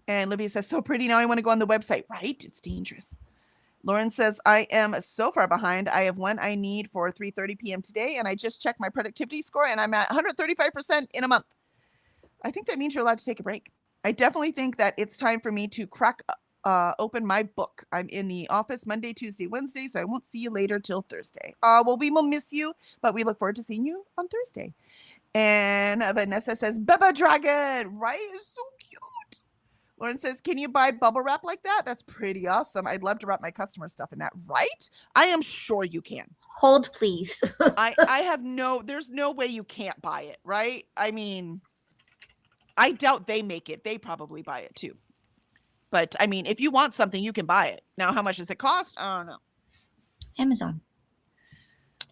And Libby says, so pretty. Now I want to go on the website, right? It's dangerous. Lauren says, I am so far behind. I have one I need for 3:30 p.m. today. And I just checked my productivity score and I'm at 135% in a month. I think that means you're allowed to take a break. I definitely think that it's time for me to crack open my book. I'm in the office Monday, Tuesday, Wednesday, so I won't see you later till Thursday. Well, we will miss you, but we look forward to seeing you on Thursday. And Vanessa says, Baba Dragon, right? It's so cute. Lauren says, can you buy bubble wrap like that? That's pretty awesome. I'd love to wrap my customer stuff in that, right? I am sure you can. Hold, please. I have there's no way you can't buy it, right? I mean, I doubt they make it. They probably buy it too. But I mean, if you want something, you can buy it. Now, how much does it cost? I don't know. Amazon.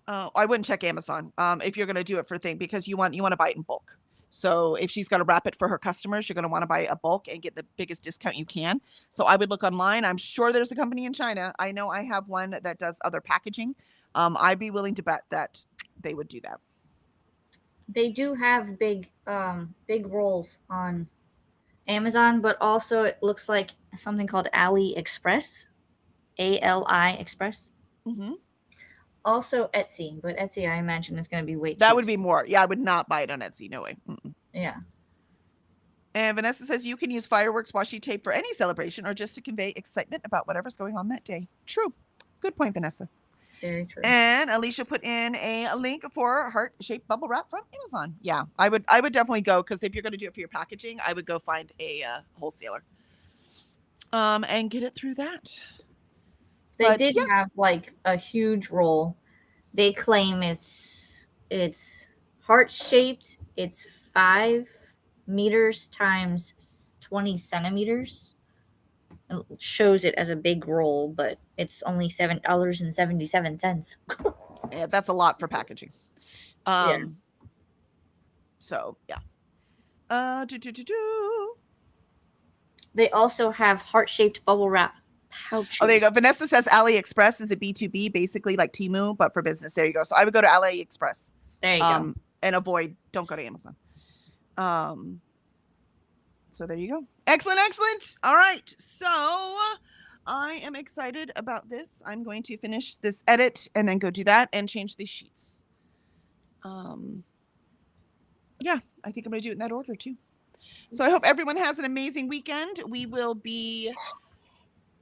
I wouldn't check Amazon if you're going to do it for a thing because you want to buy it in bulk. So if she's going to wrap it for her customers, you're going to want to buy a bulk and get the biggest discount you can. So I would look online. I'm sure there's a company in China. I know I have one that does other packaging. I'd be willing to bet that they would do that. They do have big rolls on Amazon, but also it looks like something called AliExpress. ALI Express. Mm-hmm. Also Etsy, but Etsy I imagine is going to be way too That would be more. Yeah, I would not buy it on Etsy. No way. Mm-mm. Yeah. And Vanessa says you can use fireworks washi tape for any celebration or just to convey excitement about whatever's going on that day. True. Good point, Vanessa. Very true. And Alicia put in a link for heart-shaped bubble wrap from Amazon. Yeah, I would definitely go because if you're going to do it for your packaging, I would go find a wholesaler and get it through that. They did have like a huge roll. They claim it's heart-shaped. It's 5 meters times 20 centimeters. It shows it as a big roll, but it's only $7.77. Yeah, that's a lot for packaging. Yeah. So yeah. They also have heart-shaped bubble wrap pouches. Oh, there you go. Vanessa says AliExpress is a B2B, basically like Temu, but for business. There you go. So I would go to AliExpress. There you go. And don't go to Amazon. So there you go. Excellent. All right. So I am excited about this. I'm going to finish this edit and then go do that and change these sheets. Yeah, I think I'm going to do it in that order too. So I hope everyone has an amazing weekend. We will be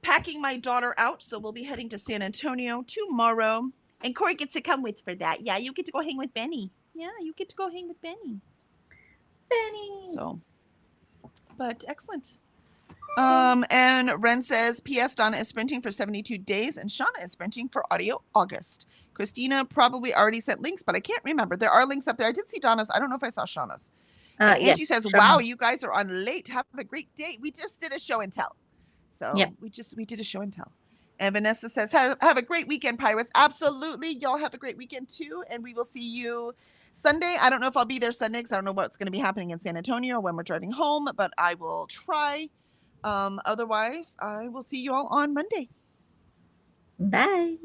packing my daughter out. So we'll be heading to San Antonio tomorrow. And Corey gets to come with for that. Yeah, you get to go hang with Benny. Yeah, you get to go hang with Benny. So, but excellent. And Ren says, P.S. Donna is sprinting for 72 days and Shauna is sprinting for Audio August. Christina probably already sent links, but I can't remember. There are links up there. I did see Donna's. I don't know if I saw Shauna's. And Angie Yes, says, Shauna. "Wow, you guys are on late. Have a great day. We just did a show and tell. So Yep. we did a show and tell." And Vanessa says, have a great weekend, Pirates. Absolutely. Y'all have a great weekend too. And we will see you Sunday. I don't know if I'll be there Sunday because I don't know what's going to be happening in San Antonio or when we're driving home, but I will try. Otherwise, I will see you all on Monday. Bye.